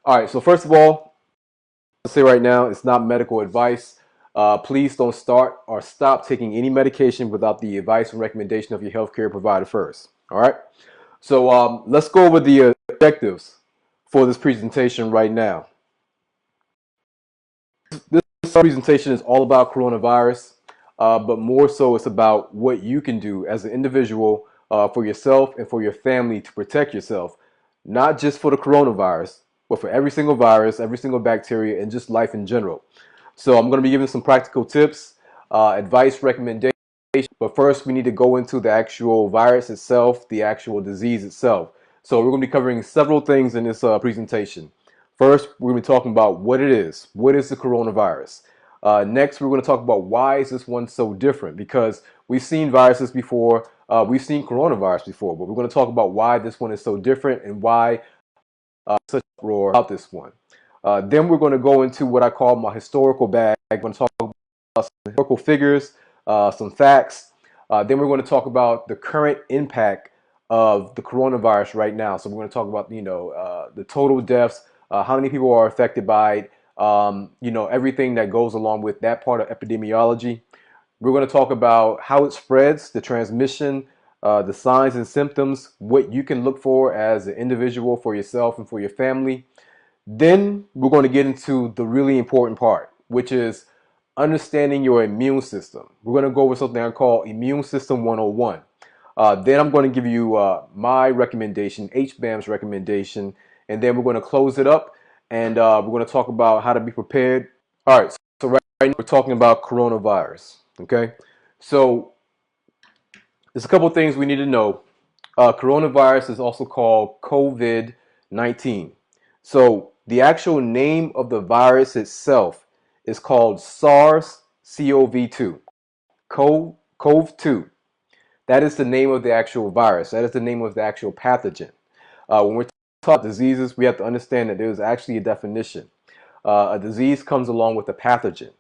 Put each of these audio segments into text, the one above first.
All right, so first of all, I'll say right now, it's not medical advice. Please don't start or stop taking any medication without the advice and recommendation of your healthcare provider first. All right, so let's go over the objectives for this presentation right now. This presentation is all about coronavirus, but more so it's about what you can do as an individual for yourself and for your family to protect yourself, not just for the coronavirus, but for every single virus, every single bacteria, and just life in general. So I'm going to be giving some practical tips, advice, recommendations. But first, we need to go into the actual virus itself, the actual disease itself. So we're going to be covering several things in this presentation. First, we're going to be talking about what it is. What is the coronavirus? Next, we're going to talk about why is this one so different? Because we've seen viruses before, we've seen coronavirus before, but we're going to talk about why this one is so different and why such a roar about this one. Then we're going to go into what I call my historical bag. I'm going to talk about some historical figures, some facts. Then we're going to talk about the current impact of the coronavirus right now. So we're going to talk about, the total deaths, how many people are affected by it, everything that goes along with that part of epidemiology. We're going to talk about how it spreads, the transmission, the signs and symptoms, what you can look for as an individual for yourself and for your family. Then we're going to get into the really important part, which is understanding your immune system. We're going to go over something I call Immune System 101. Then I'm going to give you my recommendation, H-BAMN's recommendation, and then we're going to close it up and we're going to talk about how to be prepared. All right, so right now we're talking about coronavirus, okay? So there's a couple of things we need to know. Coronavirus is also called COVID-19. So the actual name of the virus itself is called SARS-CoV-2, CoV-2. That is the name of the actual virus. That is the name of the actual pathogen. When we're talking about diseases, we have to understand that there's actually a definition. A disease comes along with a pathogen.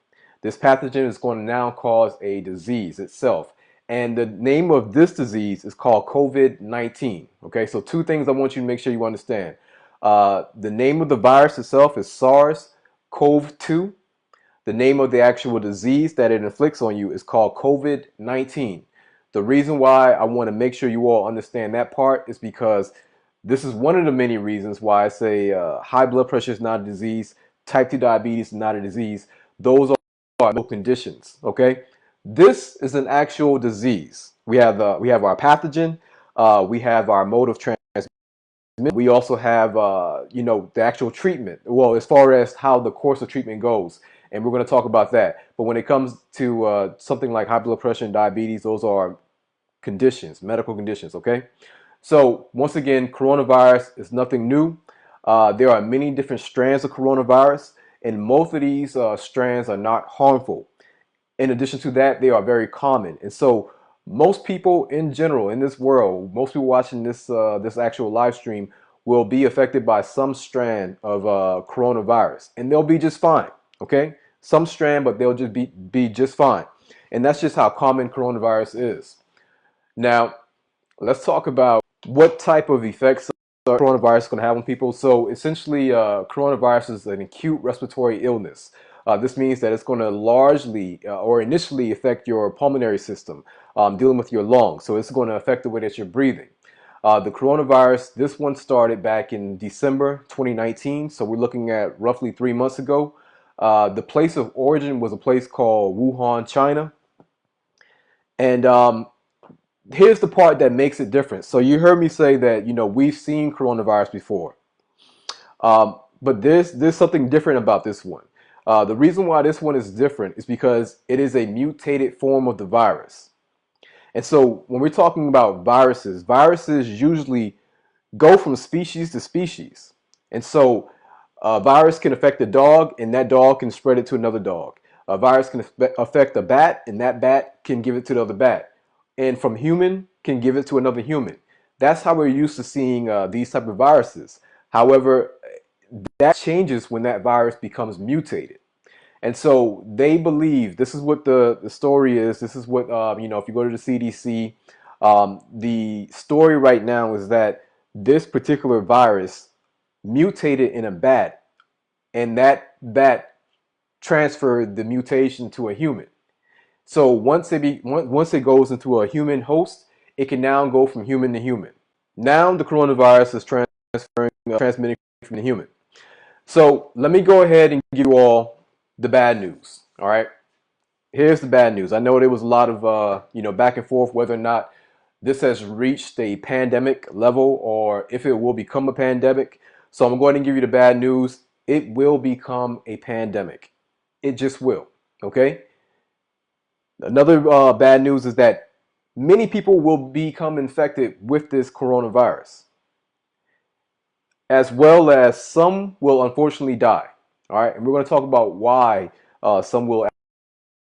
This pathogen is going to now cause a disease itself. And the name of this disease is called COVID-19. Okay, so two things I want you to make sure you understand. The name of the virus itself is SARS-CoV-2. The name of the actual disease that it inflicts on you is called COVID-19. The reason why I want to make sure you all understand that part is because this is one of the many reasons why I say high blood pressure is not a disease, type 2 diabetes is not a disease. Those are no conditions, okay? This is an actual disease. We have our pathogen, we have our mode of transmission. We also have the actual treatment. Well, as far as how the course of treatment goes, and we're going to talk about that. But when it comes to something like high blood pressure and diabetes, those are conditions, medical conditions, okay? So once again, coronavirus is nothing new. There are many different strands of coronavirus, and most of these strands are not harmful. In addition to that, they are very common. And so most people in general in this world, most people watching this this actual live stream will be affected by some strand of coronavirus, and they'll be just fine, okay? Some strand, but they'll just be just fine. And that's just how common coronavirus is. Now, let's talk about what type of effects coronavirus is going to have on people. So essentially, coronavirus is an acute respiratory illness. This means that it's going to largely or initially affect your pulmonary system, dealing with your lungs. So it's going to affect the way that you're breathing. The coronavirus, this one started back in December 2019. So we're looking at roughly 3 months ago. The place of origin was a place called Wuhan, China. And here's the part that makes it different. So you heard me say that, we've seen coronavirus before. But there's something different about this one. The reason why this one is different is because it is a mutated form of the virus. And so when we're talking about viruses, viruses usually go from species to species. And so a virus can affect a dog, and that dog can spread it to another dog. A virus can affect a bat, and that bat can give it to the other bat. And from human can give it to another human. That's how we're used to seeing these type of viruses. However, that changes when that virus becomes mutated. And so they believe, this is what the story is. This is what, if you go to the CDC, the story right now is that this particular virus mutated in a bat, and that bat transferred the mutation to a human. So once it goes into a human host, it can now go from human to human. Now the coronavirus is transmitting from the human. So let me go ahead and give you all the bad news. All right, here's the bad news. I know there was a lot of back and forth whether or not this has reached a pandemic level or if it will become a pandemic. So I'm going to give you the bad news. It will become a pandemic. It just will. Okay. Another bad news is that many people will become infected with this coronavirus, as well as some will unfortunately die. All right, and we're going to talk about why some will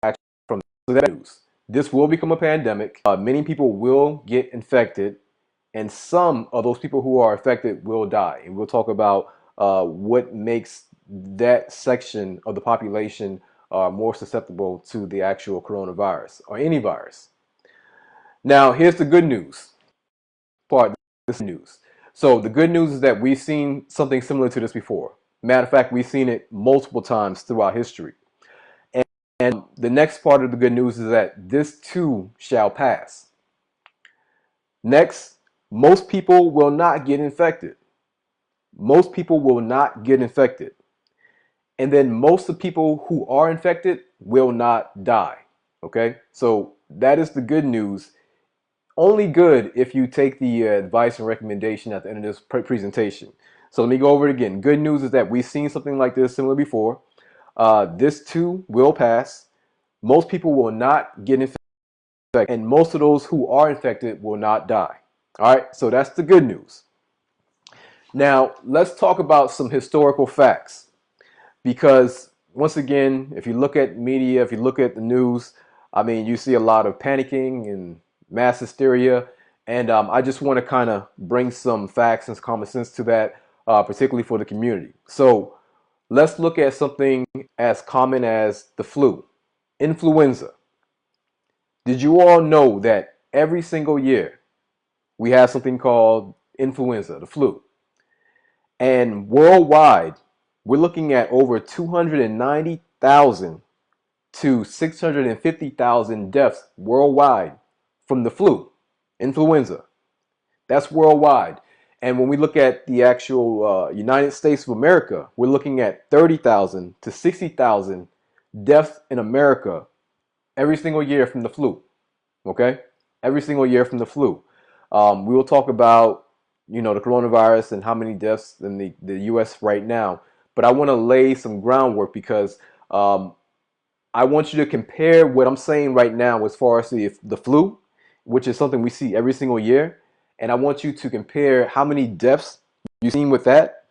actually from that news. This will become a pandemic. Many people will get infected, and some of those people who are affected will die. And we'll talk about what makes that section of the population more susceptible to the actual coronavirus or any virus. Now, here's the good news part. This news. So the good news is that we've seen something similar to this before. Matter of fact, we've seen it multiple times throughout history. And the next part of the good news is that this too shall pass. Next, most people will not get infected. Most people will not get infected. And then most of the people who are infected will not die. Okay, so that is the good news. Only good if you take the advice and recommendation at the end of this presentation. So let me go over it again. Good news is that we've seen something like this similar before. This too will pass. Most people will not get infected, and most of those who are infected will not die. All right, so that's the good news. Now, let's talk about some historical facts, because once again, if you look at media, if you look at the news, I mean, you see a lot of panicking and mass hysteria, and I just want to kind of bring some facts and common sense to that, particularly for the community. So let's look at something as common as the flu, influenza. Did you all know that every single year we have something called influenza, the flu? And worldwide, we're looking at over 290,000 to 650,000 deaths worldwide from the flu, influenza. That's worldwide. And when we look at the actual United States of America, we're looking at 30,000 to 60,000 deaths in America every single year from the flu. Okay? Every single year from the flu. We will talk about, the coronavirus and how many deaths in the U.S. right now. But I want to lay some groundwork because I want you to compare what I'm saying right now as far as the flu, which is something we see every single year. And I want you to compare how many deaths you've seen with that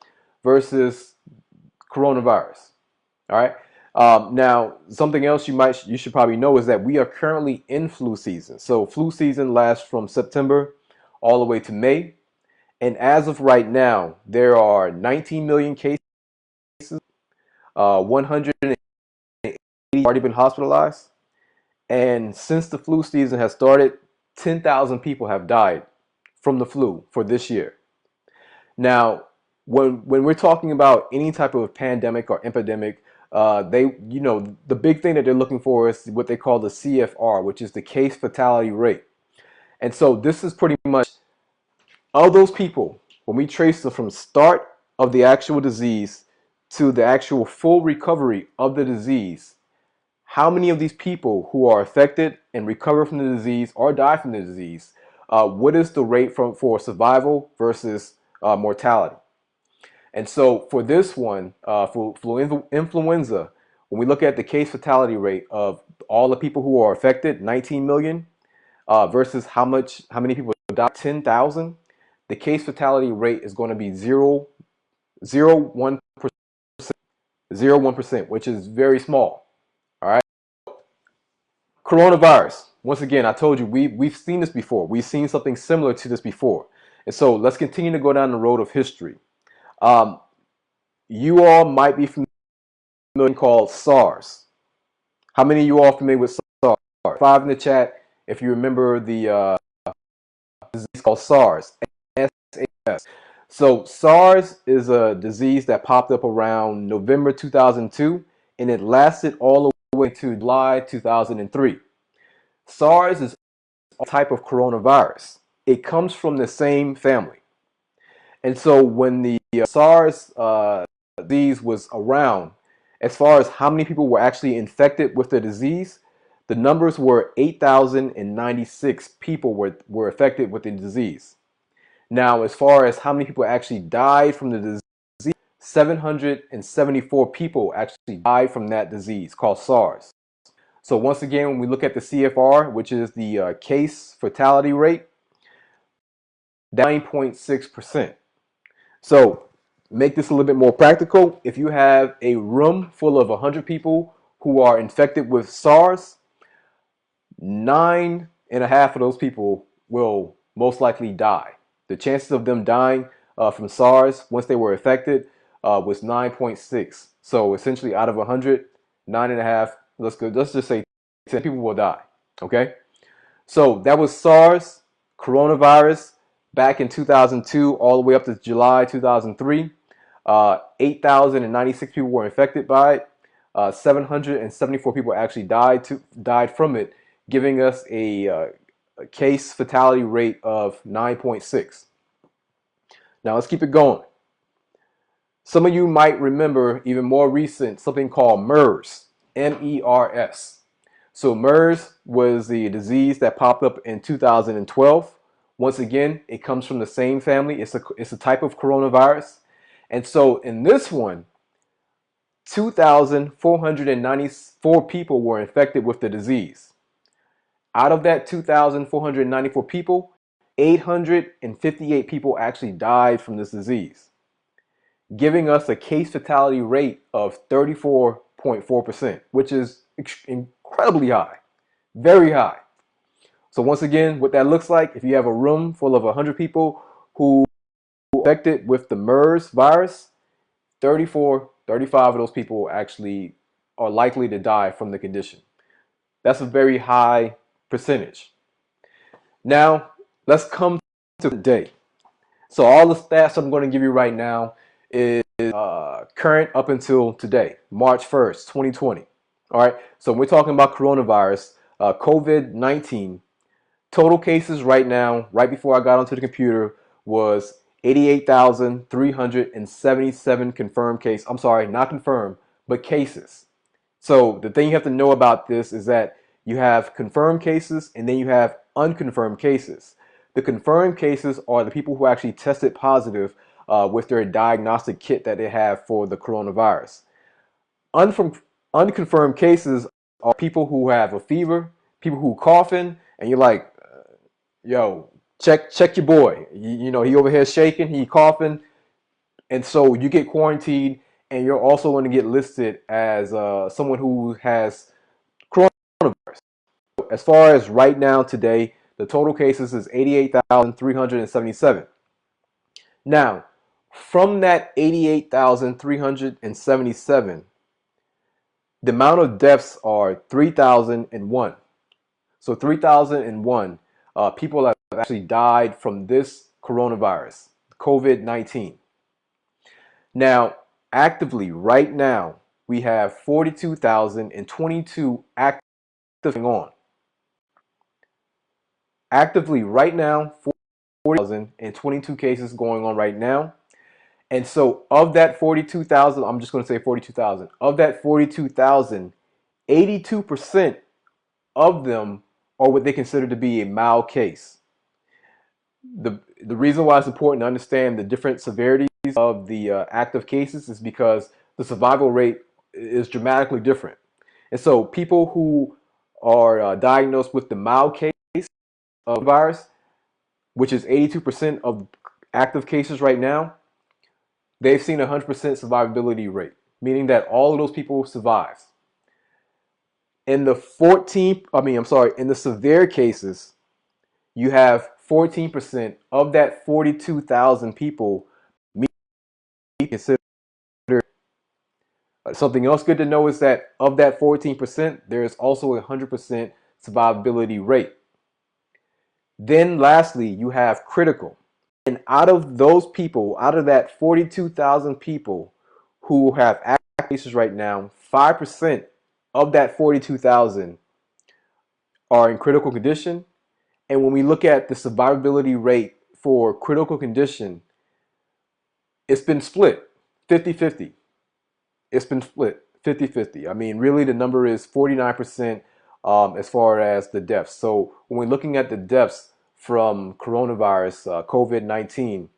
versus coronavirus. All right. Now, something else you should probably know is that we are currently in flu season. So flu season lasts from September all the way to May. And as of right now, there are 19 million cases, 180 already been hospitalized. And since the flu season has started, 10,000 people have died from the flu for this year. Now, when we're talking about any type of pandemic or epidemic, the big thing that they're looking for is what they call the CFR, which is the case fatality rate. And so this is pretty much of those people, when we trace them from start of the actual disease to the actual full recovery of the disease, how many of these people who are affected and recover from the disease or die from the disease, what is the rate for survival versus mortality? And so for this one, for influenza, when we look at the case fatality rate of all the people who are affected, 19 million, versus how many people die, 10,000, the case fatality rate is going to be 0.01%, 0.1%, which is very small. All right. Coronavirus. Once again, I told you we've seen this before. We've seen something similar to this before. And so let's continue to go down the road of history. You all might be familiar with something called SARS. How many of you all are familiar with SARS? 5 in the chat if you remember the disease called SARS. S-A-R-S. So SARS is a disease that popped up around November 2002, and it lasted all the way to July 2003. SARS is a type of coronavirus. It comes from the same family. And so when the SARS disease was around, as far as how many people were actually infected with the disease, the numbers were 8,096 people were affected with the disease. Now, as far as how many people actually died from the disease, 774 people actually died from that disease called SARS. So once again, when we look at the CFR, which is the case fatality rate, 9.6%. So make this a little bit more practical. If you have a room full of 100 people who are infected with SARS, 9.5 of those people will most likely die. The chances of them dying from SARS once they were affected was 9.6. So essentially, out of 100, 9.5. Let's just say 10 people will die. Okay. So that was SARS, coronavirus, back in 2002, all the way up to July 2003. 8,096 people were infected by it. 774 people actually died from it, giving us a case fatality rate of 9.6. Now let's keep it going. Some of you might remember even more recent something called MERS, M-E-R-S. So MERS was the disease that popped up in 2012. Once again, it comes from the same family. It's a type of coronavirus. And so in this one, 2,494 people were infected with the disease. Out of that 2,494 people, 858 people actually died from this disease, giving us a case fatality rate of 34.4%, which is incredibly high, very high. So once again, what that looks like, if you have a room full of 100 people who are infected with the MERS virus, 35 of those people actually are likely to die from the condition. That's a very high percentage. Now, let's come to today. So all the stats I'm going to give you right now is current up until today, March 1st, 2020. All right, so we're talking about coronavirus, COVID-19. Total cases right now, right before I got onto the computer, was 88,377 confirmed cases. I'm sorry, not confirmed, but cases. So the thing you have to know about this is that you have confirmed cases and then you have unconfirmed cases. The confirmed cases are the people who actually tested positive with their diagnostic kit that they have for the coronavirus. Unconfirmed cases are people who have a fever, people who coughing, and you're like, yo, check your boy. You know, he over here shaking, he coughing. And so you get quarantined, and you're also going to get listed as someone who has coronavirus. As far as right now today, the total cases is 88,377. Now, from that 88,377, the amount of deaths are 3,001. So 3,001 people have actually died from this coronavirus, COVID-19. Now, actively right now, we have 42,022 active on. Actively right now, 40,022 cases going on right now. And so of that 42,000, I'm just going to say 42,000. Of that 42,000, 82% of them are what they consider to be a mild case. The reason why it's important to understand the different severities of the active cases is because the survival rate is dramatically different. And so people who are diagnosed with the mild case of the virus, which is 82% of active cases right now, they've seen a 100% survivability rate, meaning that all of those people survive. In the in the severe cases, you have 14% of that 42,000 people considered. Something else good to know is that of that 14%, there is also a 100% survivability rate. Then lastly, you have critical. And out of those people, out of that 42,000 people who have active cases right now, 5% of that 42,000 are in critical condition. And when we look at the survivability rate for critical condition, it's been split 50-50. It's been split 50-50. I mean, really, the number is 49% as far as the deaths. So when we're looking at the deaths from coronavirus, COVID-19,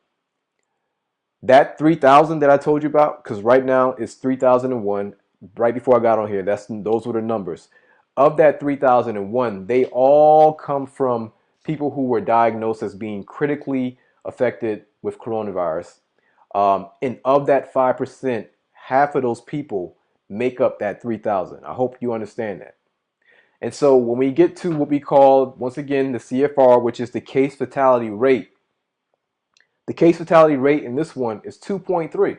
that 3,000 that I told you about, because right now it's 3,001. Right before I got on here, those were the numbers. Of that 3,001, they all come from people who were diagnosed as being critically affected with coronavirus. And of that 5%, half of those people make up that 3,000. I hope you understand that. And so when we get to what we call, once again, the CFR, which is the case fatality rate, the case fatality rate in this one is 2.3.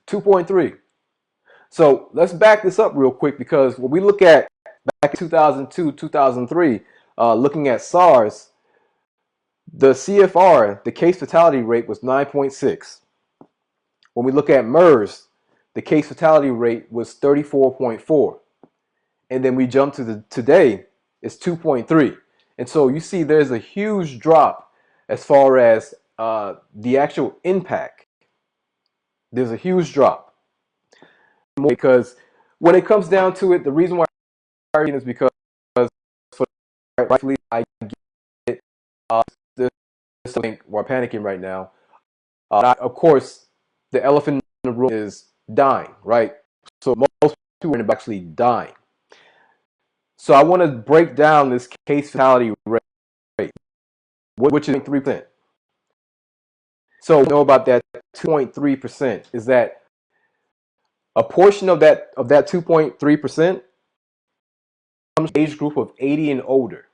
2.3. So let's back this up real quick, because when we look at back in 2002, 2003, looking at SARS, the CFR, the case fatality rate, was 9.6. When we look at MERS, the case fatality rate was 34.4. And then we jump to today, it's 2.3. And so you see there's a huge drop as far as the actual impact. There's a huge drop. Because when it comes down to it, the reason why I'm is because rightfully I get this thing, we're panicking right now. Of course, the elephant in the room is dying, right? So most people are actually dying. So I want to break down this case fatality rate, which is 3%. So we know about that 2.3% is that a portion of that 2.3% comes from the age group of 80 and older.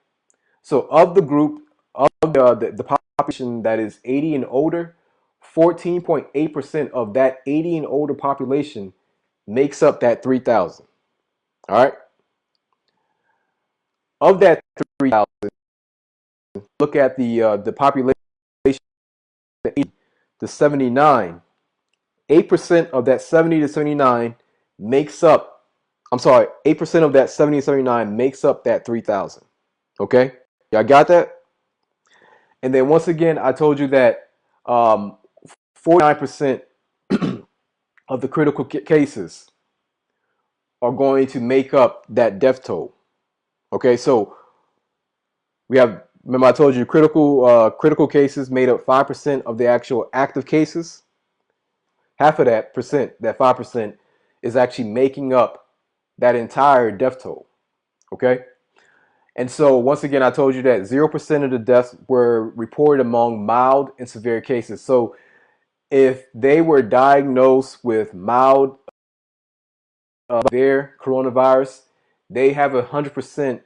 So of the group of the population that is 80 and older, 14.8% of that 80 and older population makes up that 3,000. All right. Of that 3,000, look at the population to 79. 8% of that 70 to 79 makes up, 8% of that 70 to 79 makes up that 3,000. Okay? Y'all got that? And then once again, I told you that 49% of the critical cases are going to make up that death toll. Okay, so we have, remember I told you critical cases made up 5% of the actual active cases. Half of that percent, that 5%, is actually making up that entire death toll. Okay? And so once again, I told you that 0% of the deaths were reported among mild and severe cases. So if they were diagnosed with mild severe coronavirus, they have 100%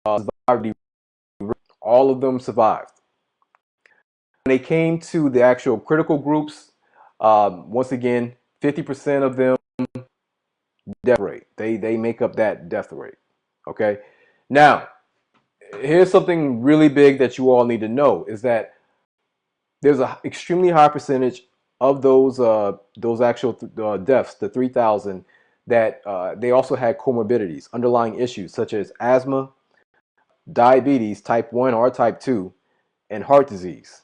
survivability. All of them survived. When they came to the actual critical groups, once again, 50% of them death rate. They make up that death rate. Okay. Now, here's something really big that you all need to know is that there's an extremely high percentage of those actual deaths, the 3,000, that they also had comorbidities, underlying issues such as asthma, diabetes, type 1 or type 2, and heart disease.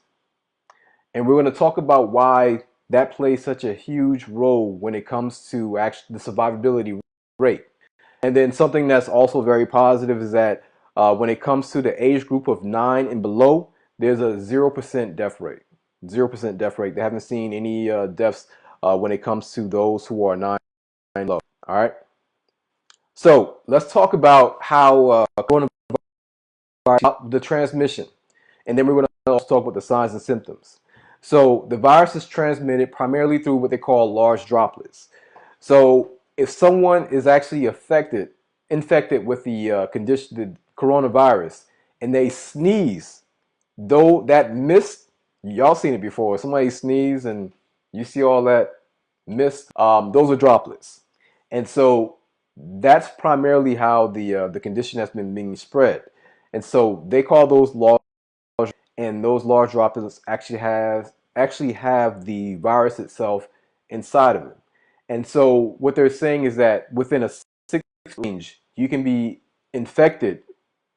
And we're going to talk about why that plays such a huge role when it comes to actually the survivability rate. And then something that's also very positive is that when it comes to the age group of 9 and below, there's a 0% death rate. 0% death rate. They haven't seen any deaths when it comes to those who are 9 and below. All right. So let's talk about how coronavirus, the transmission, and then we're going to also talk about the signs and symptoms. So the virus is transmitted primarily through what they call large droplets. So if someone is actually infected with the condition, the coronavirus, and they sneeze, though that mist, y'all seen it before. Somebody sneeze and you see all that mist. Those are droplets, and so that's primarily how the condition has been being spread. And so they call those large. and those large droplets actually have the virus itself inside of it. And so what they're saying is that within a 6 range, you can be infected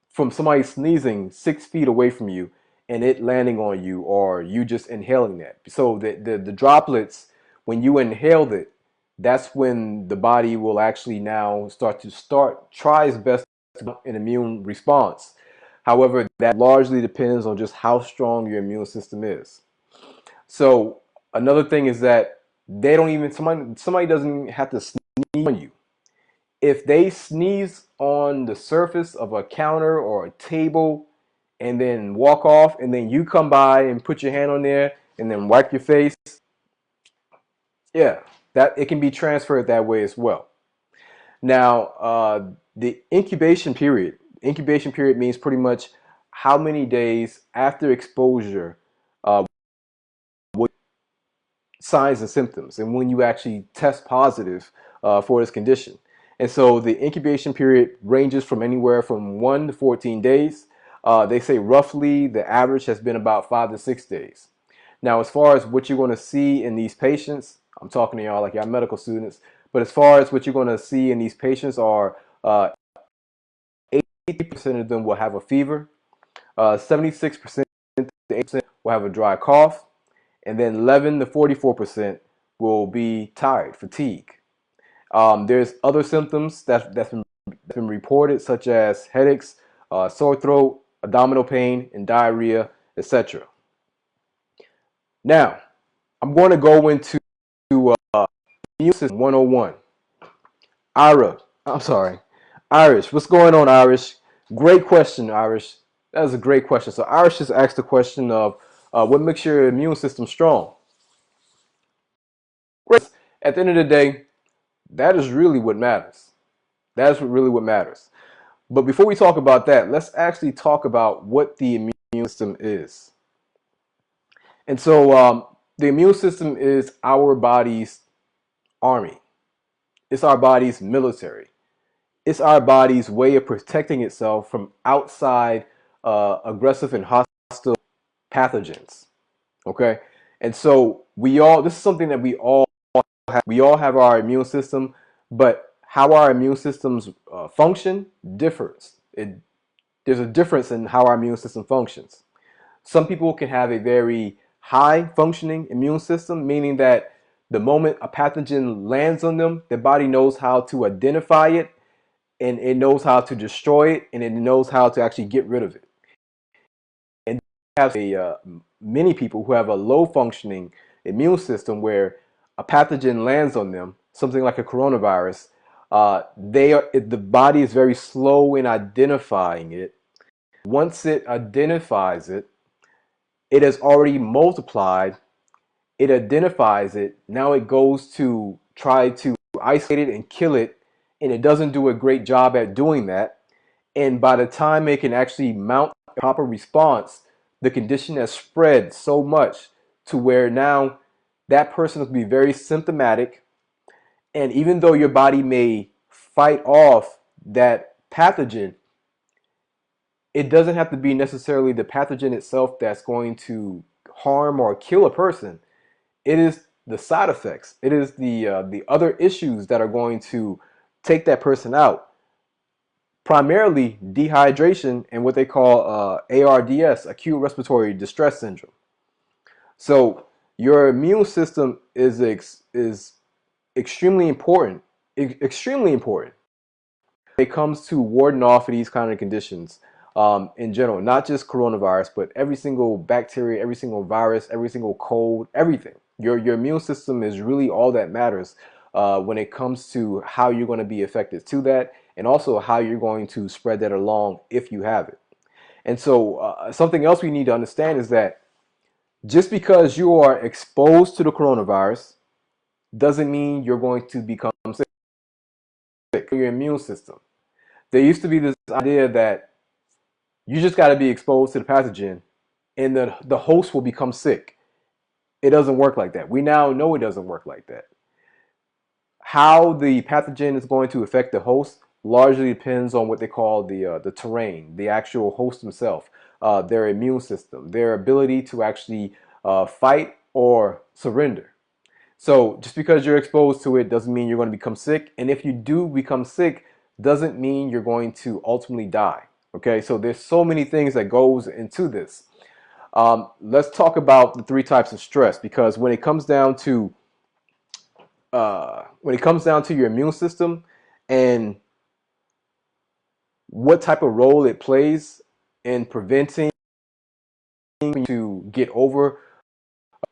from somebody sneezing 6 feet away from you and it landing on you, or you just inhaling that. So the droplets, when you inhaled it, that's when the body will actually now try its best to mount an immune response. However, that largely depends on just how strong your immune system is. So another thing is that they don't even somebody doesn't even have to sneeze on you. If they sneeze on the surface of a counter or a table and then walk off, and then you come by and put your hand on there and then wipe your face, yeah, that it can be transferred that way as well. Now, the incubation period means pretty much how many days after exposure, what signs and symptoms, and when you actually test positive for this condition. And so the incubation period ranges from anywhere from 1 to 14 days. They say roughly the average has been about 5 to 6 days. Now, as far as what you're going to see in these patients, I'm talking to y'all like y'all medical students, but as far as what you're going to see in these patients are 80% of them will have a fever, 76% to 8% will have a dry cough, and then 11 to 44% will be tired, fatigue. There's other symptoms that's been reported, such as headaches, sore throat, abdominal pain, and diarrhea, etc. Now, I'm going to go into immune system 101. Irish. What's going on, Irish? Great question, Irish. That is a great question. So Irish just asked the question of what makes your immune system strong? Great. At the end of the day, that is really what matters. That is really what matters. But before we talk about that, let's actually talk about what the immune system is. And so the immune system is our body's army. It's our body's military. It's our body's way of protecting itself from outside aggressive and hostile pathogens. Okay? And so this is something that we all have our immune system, but how our immune systems function differs. There's a difference in how our immune system functions. Some people can have a very high functioning immune system, meaning that the moment a pathogen lands on them, their body knows how to identify it, and it knows how to destroy it, and it knows how to actually get rid of it. And have many people who have a low functioning immune system where a pathogen lands on them, something like a coronavirus, the body is very slow in identifying it. Once it identifies it, it has already multiplied. It identifies it. Now it goes to try to isolate it and kill it, and it doesn't do a great job at doing that. And by the time it can actually mount a proper response, the condition has spread so much to where now that person will be very symptomatic. And even though your body may fight off that pathogen, it doesn't have to be necessarily the pathogen itself that's going to harm or kill a person. It is the side effects. It is the other issues that are going to take that person out. Primarily dehydration and what they call ARDS, acute respiratory distress syndrome. So your immune system is extremely important. Extremely important. When it comes to warding off of these kind of conditions in general, not just coronavirus, but every single bacteria, every single virus, every single cold, everything. Your immune system is really all that matters when it comes to how you're going to be affected to that, and also how you're going to spread that along if you have it. And so something else we need to understand is that just because you are exposed to the coronavirus doesn't mean you're going to become sick. Your immune system. There used to be this idea that you just got to be exposed to the pathogen and the host will become sick. It doesn't work like that. We now know it doesn't work like that. How the pathogen is going to affect the host largely depends on what they call the terrain, the actual host himself. their immune system, their ability to actually fight or surrender. So just because you're exposed to it doesn't mean you're going to become sick. And if you do become sick, doesn't mean you're going to ultimately die. Okay, so there's so many things that goes into this. Let's talk about the three types of stress, because when it comes down to your immune system and what type of role it plays in preventing to get over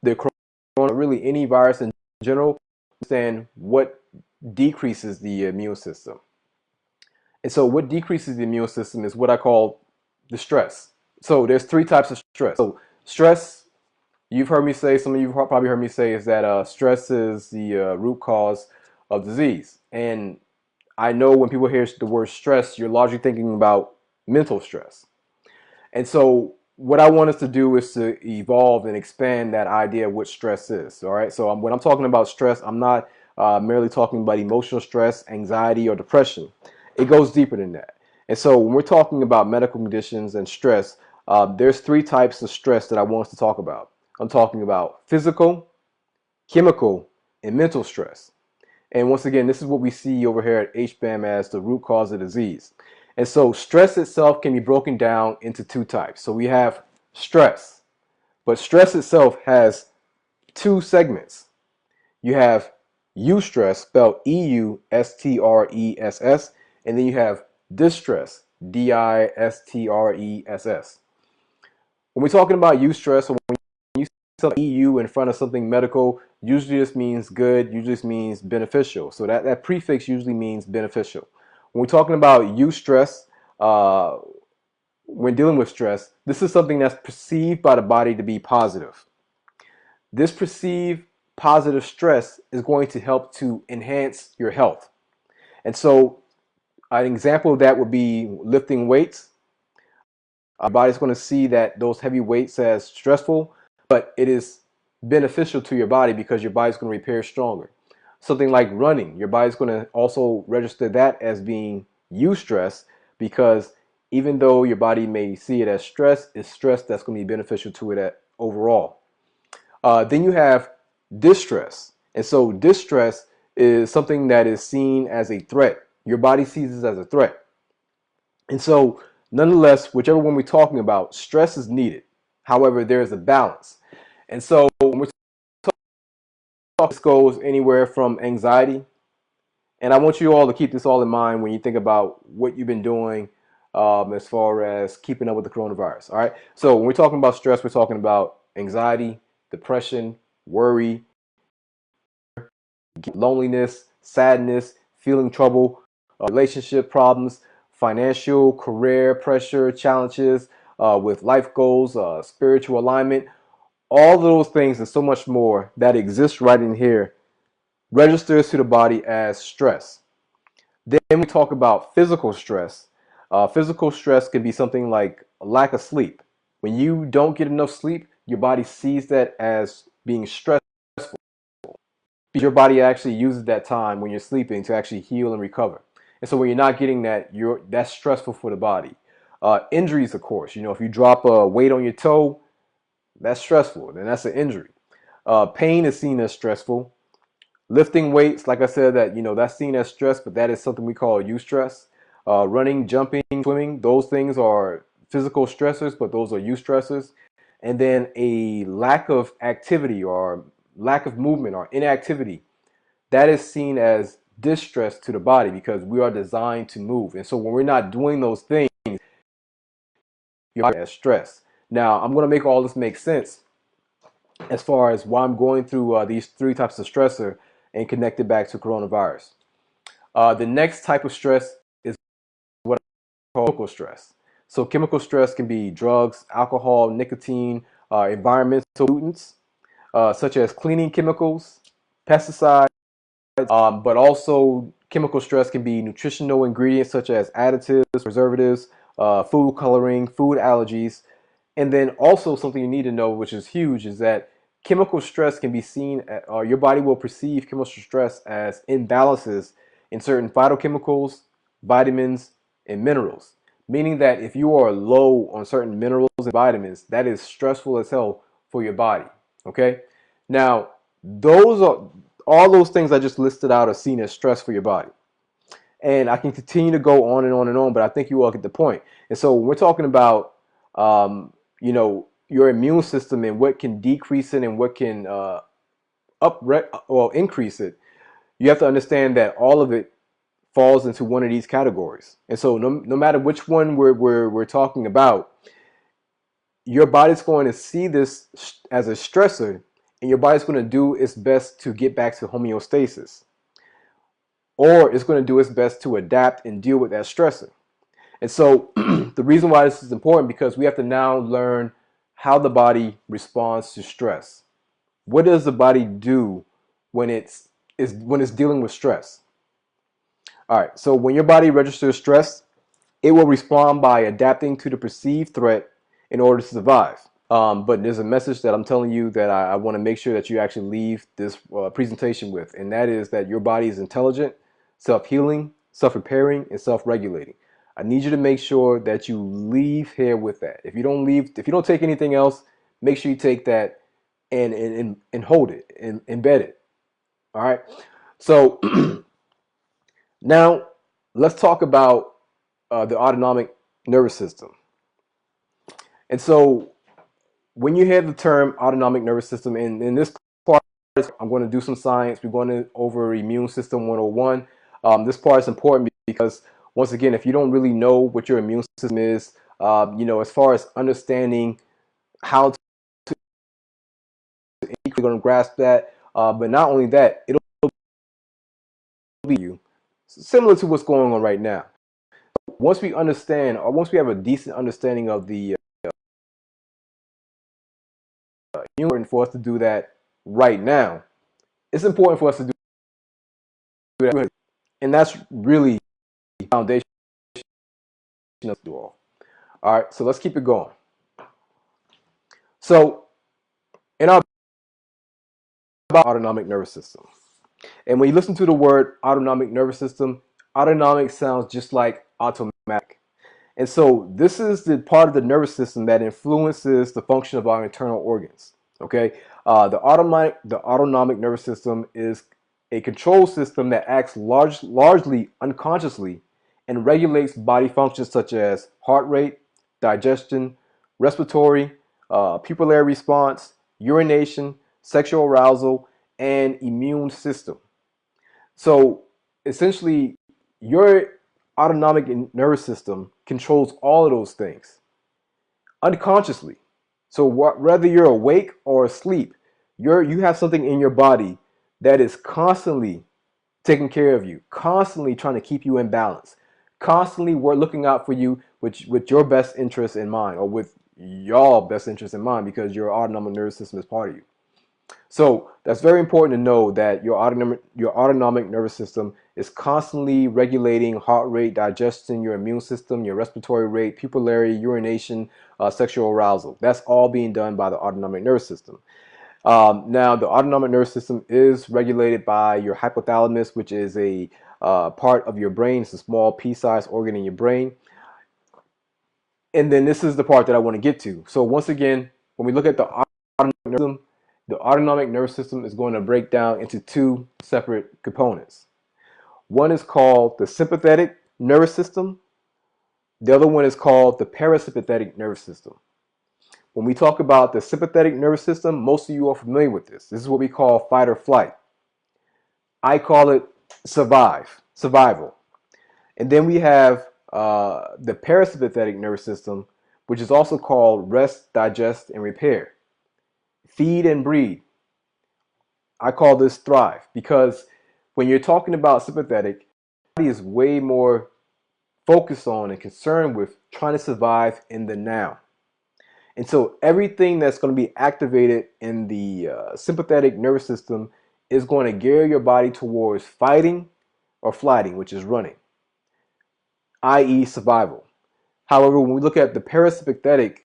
the corona, really any virus in general, understand what decreases the immune system. And so what decreases the immune system is what I call the stress. So there's three types of stress. So stress, you've heard me say, some of you probably heard me say, is that stress is the root cause of disease. And I know when people hear the word stress, you're largely thinking about mental stress. And so what I want us to do is to evolve and expand that idea of what stress is. All right. So when I'm talking about stress, I'm not merely talking about emotional stress, anxiety, or depression. It goes deeper than that. And so when we're talking about medical conditions and stress, there's three types of stress that I want us to talk about. I'm talking about physical, chemical, and mental stress. And once again, this is what we see over here at H-BAMN as the root cause of disease. And so stress itself can be broken down into two types. So we have stress, but stress itself has two segments. You have eustress, spelled E-U-S-T-R-E-S-S, and then you have distress, D-I-S-T-R-E-S-S. When we're talking about eustress, or when you see EU in front of something medical, usually this means good, usually this means beneficial. So that prefix usually means beneficial. When we're talking about eustress, when dealing with stress, this is something that's perceived by the body to be positive. This perceived positive stress is going to help to enhance your health. And so an example of that would be lifting weights. Our body's going to see that those heavy weights as stressful, but it is beneficial to your body because your body's going to repair stronger. Something like running, your body's going to also register that as being eustress, because even though your body may see it as stress, it's stress that's going to be beneficial to it overall. Then you have distress. And so distress is something that is seen as a threat. Your body sees it as a threat. And so nonetheless, whichever one we're talking about, stress is needed. However, there is a balance. And so when we're talking, this goes anywhere from anxiety. And I want you all to keep this all in mind when you think about what you've been doing as far as keeping up with the coronavirus. All right. So when we're talking about stress, we're talking about anxiety, depression, worry, loneliness, sadness, feeling trouble, relationship problems, financial, career pressure, challenges with life goals, spiritual alignment, all those things and so much more that exists right in here registers to the body as stress. Then we talk about physical stress. Physical stress can be something like a lack of sleep. When you don't get enough sleep, your body sees that as being stressful. Your body actually uses that time when you're sleeping to actually heal and recover. And so when you're not getting that, that's stressful for the body. Injuries, of course, if you drop a weight on your toe, that's stressful, and that's an injury. Pain is seen as stressful. Lifting weights, like I said, that's seen as stress, but that is something we call eustress. Running, jumping, swimming, those things are physical stressors, but those are eustressors. And then a lack of activity or lack of movement or inactivity, that is seen as distress to the body because we are designed to move. And so when we're not doing those things, you're as stress. Now, I'm going to make all this make sense as far as why I'm going through these three types of stressor and connect it back to coronavirus. The next type of stress is what I call chemical stress. So chemical stress can be drugs, alcohol, nicotine, environmental pollutants, such as cleaning chemicals, pesticides, but also chemical stress can be nutritional ingredients such as additives, preservatives, food coloring, food allergies. And then also something you need to know, which is huge, is that chemical stress can be seen, or your body will perceive chemical stress as imbalances in certain phytochemicals, vitamins, and minerals. meaning that if you are low on certain minerals and vitamins, that is stressful as hell for your body. Okay, now those are all those things I just listed out are seen as stress for your body. And I can continue to go on and on and on, but I think you all get the point. And so when we're talking about, your immune system and what can decrease it and what can increase it, you have to understand that all of it falls into one of these categories. And so no matter which one we're talking about, your body's going to see this as a stressor, and your body's going to do its best to get back to homeostasis, or it's going to do its best to adapt and deal with that stressor. And so the reason why this is important, because we have to now learn how the body responds to stress. What does the body do when it's dealing with stress? All right, so when your body registers stress, it will respond by adapting to the perceived threat in order to survive. But there's a message that I'm telling you that I want to make sure that you actually leave this presentation with, and that is that your body is intelligent, self-healing, self-repairing, and self-regulating. I need you to make sure that you leave here with that. If you don't take anything else, make sure you take that and hold it and embed it. All right. So now let's talk about the autonomic nervous system. And so when you hear the term autonomic nervous system, in this part, I'm going to do some science. We're going over immune system 101. This part is important because, once again, if you don't really know what your immune system is, as far as understanding how to, you're going to grasp that. But not only that, it'll be you, similar to what's going on right now. Once we understand, or once we have a decent understanding of the important for us to do that right now. It's important for us to do that, and that's really the foundation of it all. All right, so let's keep it going. So, in our autonomic nervous system, and when you listen to the word autonomic nervous system, autonomic sounds just like automatic. And so this is the part of the nervous system that influences the function of our internal organs. Okay, the autonomic nervous system is a control system that acts largely unconsciously and regulates body functions such as heart rate, digestion, respiratory, pupillary response, urination, sexual arousal, and immune system. So essentially, your autonomic nervous system controls all of those things unconsciously. So whether you're awake or asleep, you have something in your body that is constantly taking care of you, constantly trying to keep you in balance, constantly we're looking out for you with your best interest in mind, or with y'all best interest in mind, because your autonomic nervous system is part of you. So that's very important to know that your autonomic nervous system is constantly regulating heart rate, digestion, your immune system, your respiratory rate, pupillary, urination, sexual arousal. That's all being done by the autonomic nervous system. Now, the autonomic nervous system is regulated by your hypothalamus, which is a part of your brain. It's a small pea-sized organ in your brain. And then this is the part that I want to get to. So once again, when we look at the autonomic nervous system, the autonomic nervous system is going to break down into two separate components. One is called the sympathetic nervous system. The other one is called the parasympathetic nervous system. When we talk about the sympathetic nervous system, most of you are familiar with this. This is what we call fight or flight. I call it survival. And then we have the parasympathetic nervous system, which is also called rest, digest, and repair. Feed and breathe. I call this thrive, because when you're talking about sympathetic, the body is way more focused on and concerned with trying to survive in the now. And so everything that's going to be activated in the sympathetic nervous system is going to gear your body towards fighting or flighting, which is running, i.e. survival. However, when we look at the parasympathetic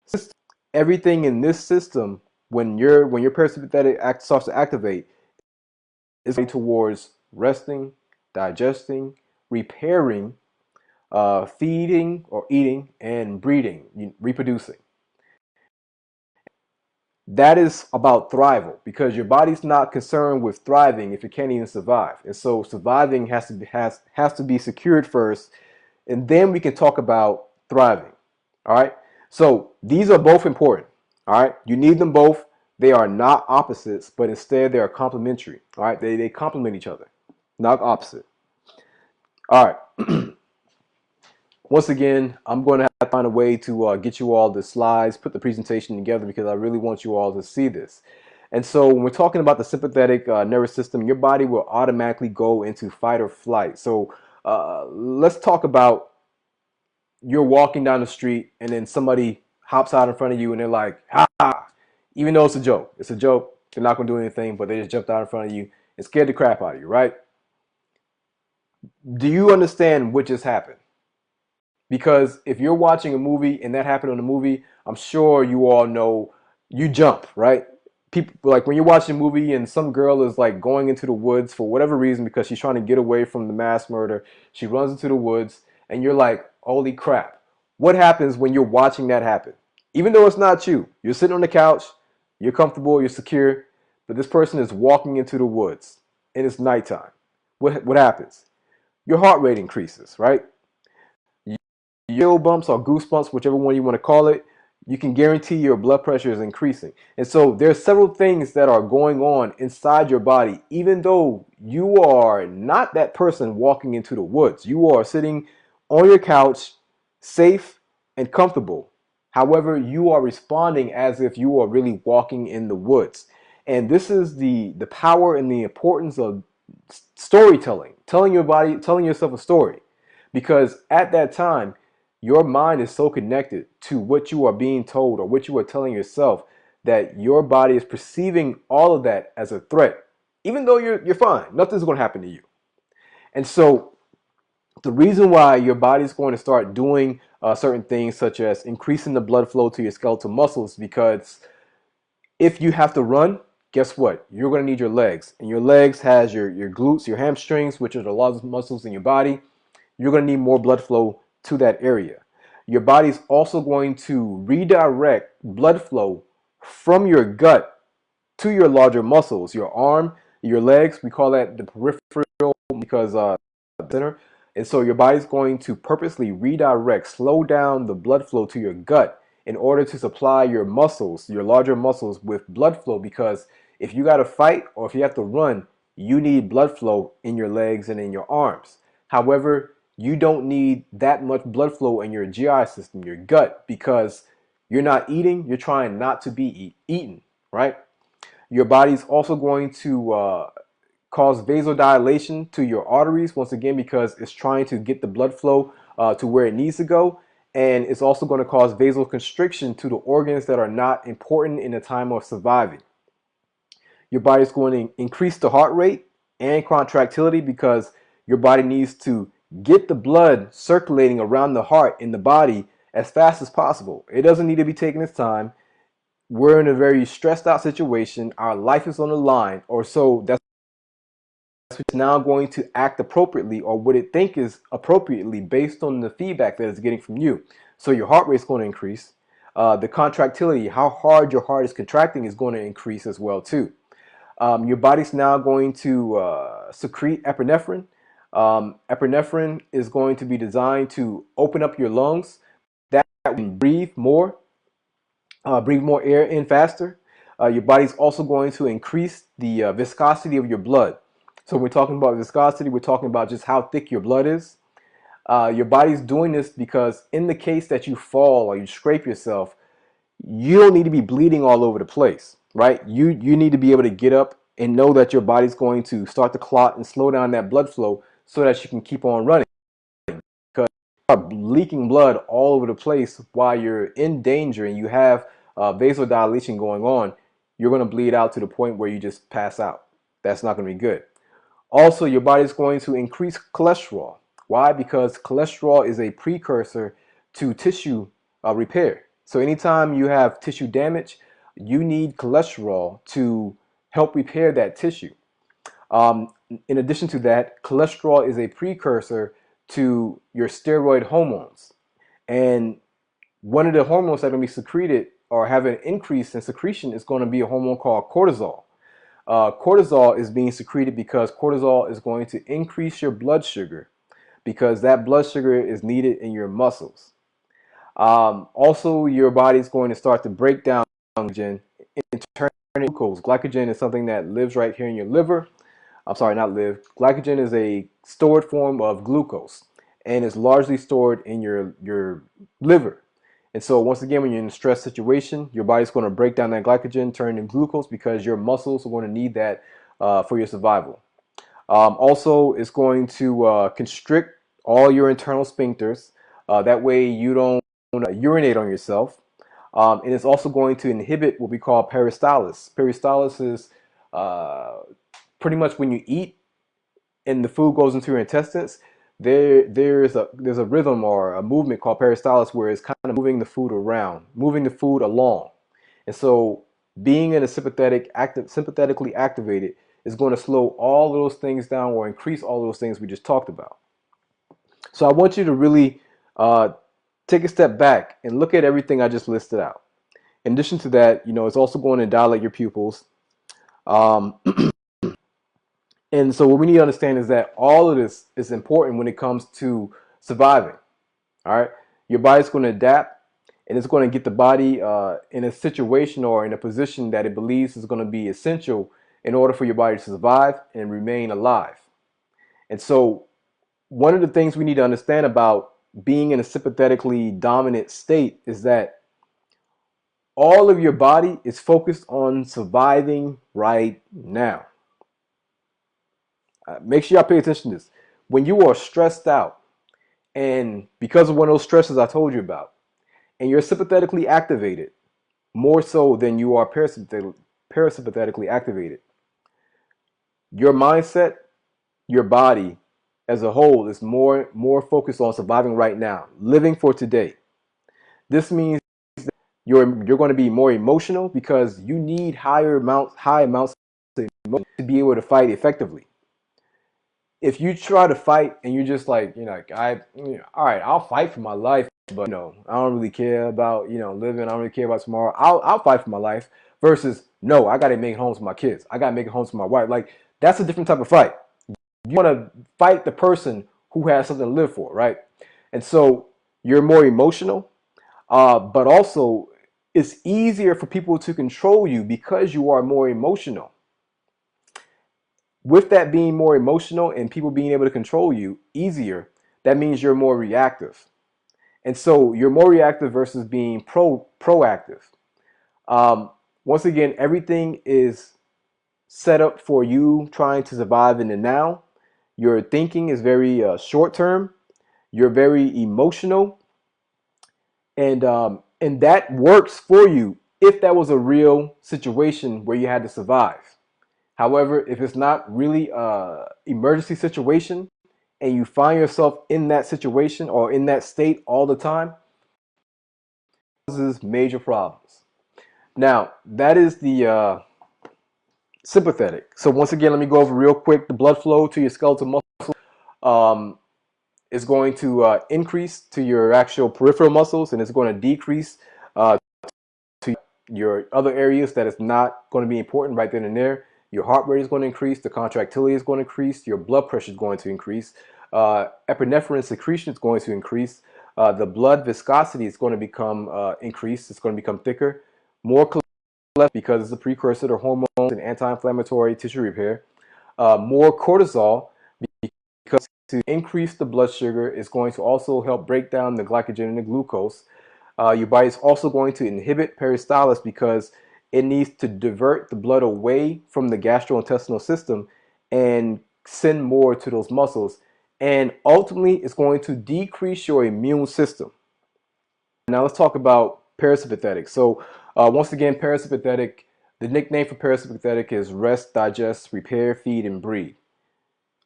system, everything in this system, when your parasympathetic starts to activate, is towards resting, digesting, repairing, feeding or eating, and breeding, reproducing. That is about thrival, because your body's not concerned with thriving if it can't even survive. And so surviving has to be secured first, and then we can talk about thriving. All right. So these are both important. All right. You need them both. They are not opposites, but instead they are complementary. All right. They complement each other, not opposite. All right. Once again, I'm going to have to find a way to get you all the slides, put the presentation together, because I really want you all to see this. And so when we're talking about the sympathetic nervous system, your body will automatically go into fight or flight. So let's talk about you're walking down the street and then somebody hops out in front of you and they're like, ah, even though it's a joke. It's a joke. They're not going to do anything, but they just jumped out in front of you and scared the crap out of you, right? Do you understand what just happened? Because if you're watching a movie and that happened on a movie, I'm sure you all know you jump, right? People, like when you're watching a movie and some girl is like going into the woods for whatever reason because she's trying to get away from the mass murder. She runs into the woods and you're like, holy crap. What happens when you're watching that happen? Even though it's not you, you're sitting on the couch, you're comfortable, you're secure, but this person is walking into the woods and it's nighttime. What happens? Your heart rate increases, right? Chill bumps or goosebumps, whichever one you want to call it, you can guarantee your blood pressure is increasing. And so there are several things that are going on inside your body, even though you are not that person walking into the woods. You are sitting on your couch, safe and comfortable. However, you are responding as if you are really walking in the woods. And this is the power and the importance of storytelling, telling your body, telling yourself a story. Because at that time, your mind is so connected to what you are being told or what you are telling yourself that your body is perceiving all of that as a threat, even though you're fine. Nothing's going to happen to you. And so the reason why your body is going to start doing certain things, such as increasing the blood flow to your skeletal muscles, because if you have to run, guess what? You're going to need your legs. And your legs has your glutes, your hamstrings, which are the largest muscles in your body. You're going to need more blood flow to that area. Your body's also going to redirect blood flow from your gut to your larger muscles, your arm, your legs. We call that the peripheral because center. And so your body's going to purposely redirect, slow down the blood flow to your gut in order to supply your muscles, your larger muscles, with blood flow, because if you got to fight or if you have to run, you need blood flow in your legs and in your arms. However, you don't need that much blood flow in your GI system, your gut, because you're not eating, you're trying not to be eaten, right? Your body's also going to cause vasodilation to your arteries, once again, because it's trying to get the blood flow to where it needs to go. And it's also going to cause vasoconstriction to the organs that are not important in the time of surviving. Your body's going to increase the heart rate and contractility, because your body needs to get the blood circulating around the heart in the body as fast as possible. It doesn't need to be taking its time. We're in a very stressed out situation. Our life is on the line, or so that's now going to act appropriately, or what it think is appropriately, based on the feedback that it's getting from you. So your heart rate is going to increase. The contractility, how hard your heart is contracting, is going to increase as well too. Your body's now going to secrete epinephrine. Epinephrine is going to be designed to open up your lungs, that can breathe more air in faster. Your body's also going to increase the viscosity of your blood. So when we're talking about viscosity, we're talking about just how thick your blood is. Your body's doing this because in the case that you fall or you scrape yourself, you don't need to be bleeding all over the place, right? You need to be able to get up and know that your body's going to start to clot and slow down that blood flow so that you can keep on running. Because you are leaking blood all over the place while you're in danger and you have vasodilation going on, you're going to bleed out to the point where you just pass out. That's not going to be good. Also, your body's going to increase cholesterol. Why? Because cholesterol is a precursor to tissue repair. So anytime you have tissue damage, you need cholesterol to help repair that tissue. In addition to that, cholesterol is a precursor to your steroid hormones. And one of the hormones that are going to be secreted or have an increase in secretion is going to be a hormone called cortisol. Cortisol is being secreted because cortisol is going to increase your blood sugar, because that blood sugar is needed in your muscles. Also, your body is going to start to break down glycogen and turn it into glucose. Glycogen is something that lives right here in your liver. I'm sorry, not live. Glycogen is a stored form of glucose, and it's largely stored in your liver. And so once again, when you're in a stress situation, your body's going to break down that glycogen, turn it into glucose, because your muscles are going to need that for your survival. Also, it's going to constrict all your internal sphincters. That way you don't urinate on yourself. And it's also going to inhibit what we call peristalsis. Peristalsis is pretty much when you eat and the food goes into your intestines, there's a rhythm or a movement called peristalsis where it's kind of moving the food around, moving the food along. And so being in a sympathetically activated is going to slow all those things down or increase all those things we just talked about. So I want you to really take a step back and look at everything I just listed out. In addition to that, it's also going to dilate your pupils. And so what we need to understand is that all of this is important when it comes to surviving. All right, your body's going to adapt, and it's going to get the body in a situation or in a position that it believes is going to be essential in order for your body to survive and remain alive. And so one of the things we need to understand about being in a sympathetically dominant state is that all of your body is focused on surviving right now. Make sure y'all pay attention to this. When you are stressed out, and because of one of those stresses I told you about, and you're sympathetically activated, more so than you are parasympathetically activated, your mindset, your body as a whole is more focused on surviving right now, living for today. This means that you're going to be more emotional because you need high amounts of emotion to be able to fight effectively. If you try to fight and you're just like, all right, I'll fight for my life, but I don't really care about, living. I don't really care about tomorrow. I'll fight for my life versus no, I got to make it home to my kids. I got to make it home to my wife. Like, that's a different type of fight. You want to fight the person who has something to live for, right? And so you're more emotional, but also it's easier for people to control you because you are more emotional. With that being more emotional and people being able to control you easier, that means you're more reactive. And so you're more reactive versus being proactive. Once again, everything is set up for you trying to survive in the now. Your thinking is very short term. You're very emotional, and that works for you if that was a real situation where you had to survive. However, if it's not really an emergency situation and you find yourself in that situation or in that state all the time, it causes major problems. Now, that is the sympathetic. So once again, let me go over real quick. The blood flow to your skeletal muscle is going to increase to your actual peripheral muscles, and it's going to decrease to your other areas that is not going to be important right then and there. Your heart rate is going to increase, the contractility is going to increase, your blood pressure is going to increase, epinephrine secretion is going to increase, the blood viscosity is going to become increased, it's going to become thicker, more cholesterol because it's a precursor to hormones and anti-inflammatory tissue repair, more cortisol because to increase the blood sugar is going to also help break down the glycogen and the glucose. Your body is also going to inhibit peristalsis because it needs to divert the blood away from the gastrointestinal system and send more to those muscles. And ultimately, it's going to decrease your immune system. Now let's talk about parasympathetic. So once again, parasympathetic, the nickname for parasympathetic is rest, digest, repair, feed, and breathe.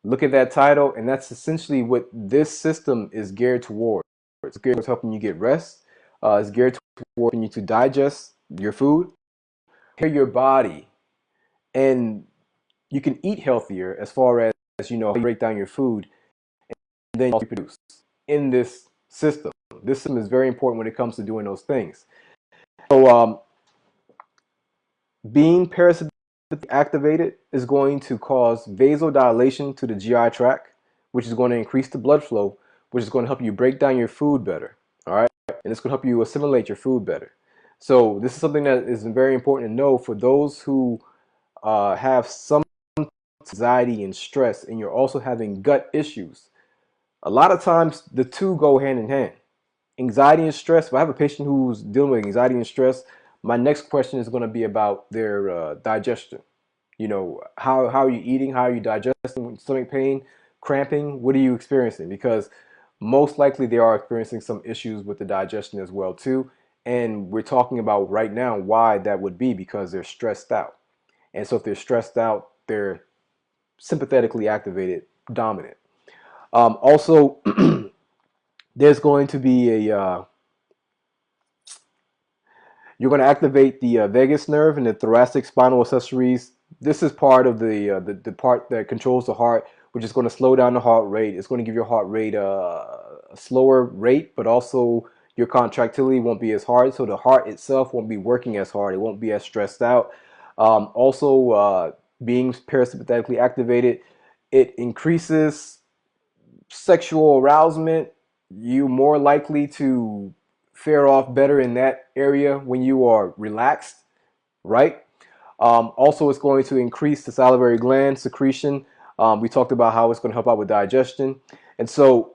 Look at that title, and that's essentially what this system is geared towards. It's geared towards helping you get rest. It's geared towards you to digest your food, repair your body, and you can eat healthier as far as break down your food then you reproduce in this system. This system is very important when it comes to doing those things. So being parasympathetically activated is going to cause vasodilation to the GI tract, which is going to increase the blood flow, which is going to help you break down your food better. All right, and it's going to help you assimilate your food better. So this is something that is very important to know for those who have some anxiety and stress, and you're also having gut issues. A lot of times the two go hand in hand. Anxiety and stress. If I have a patient who's dealing with anxiety and stress, my next question is going to be about their digestion. You know, how are you eating? How are you digesting? Stomach pain, cramping? What are you experiencing? Because most likely they are experiencing some issues with the digestion as well too. And we're talking about right now why that would be, because they're stressed out. And so if they're stressed out, they're sympathetically activated, dominant. Also, there's going to be a you're going to activate the vagus nerve and the thoracic spinal accessories. This is part of the part that controls the heart, which is going to slow down the heart rate. It's going to give your heart rate a slower rate, but also your contractility won't be as hard. So the heart itself won't be working as hard. It won't be as stressed out. Also, being parasympathetically activated, it increases sexual arousement. You're more likely to fare off better in that area when you are relaxed, right? Also, it's going to increase the salivary gland secretion. We talked about how it's going to help out with digestion. And so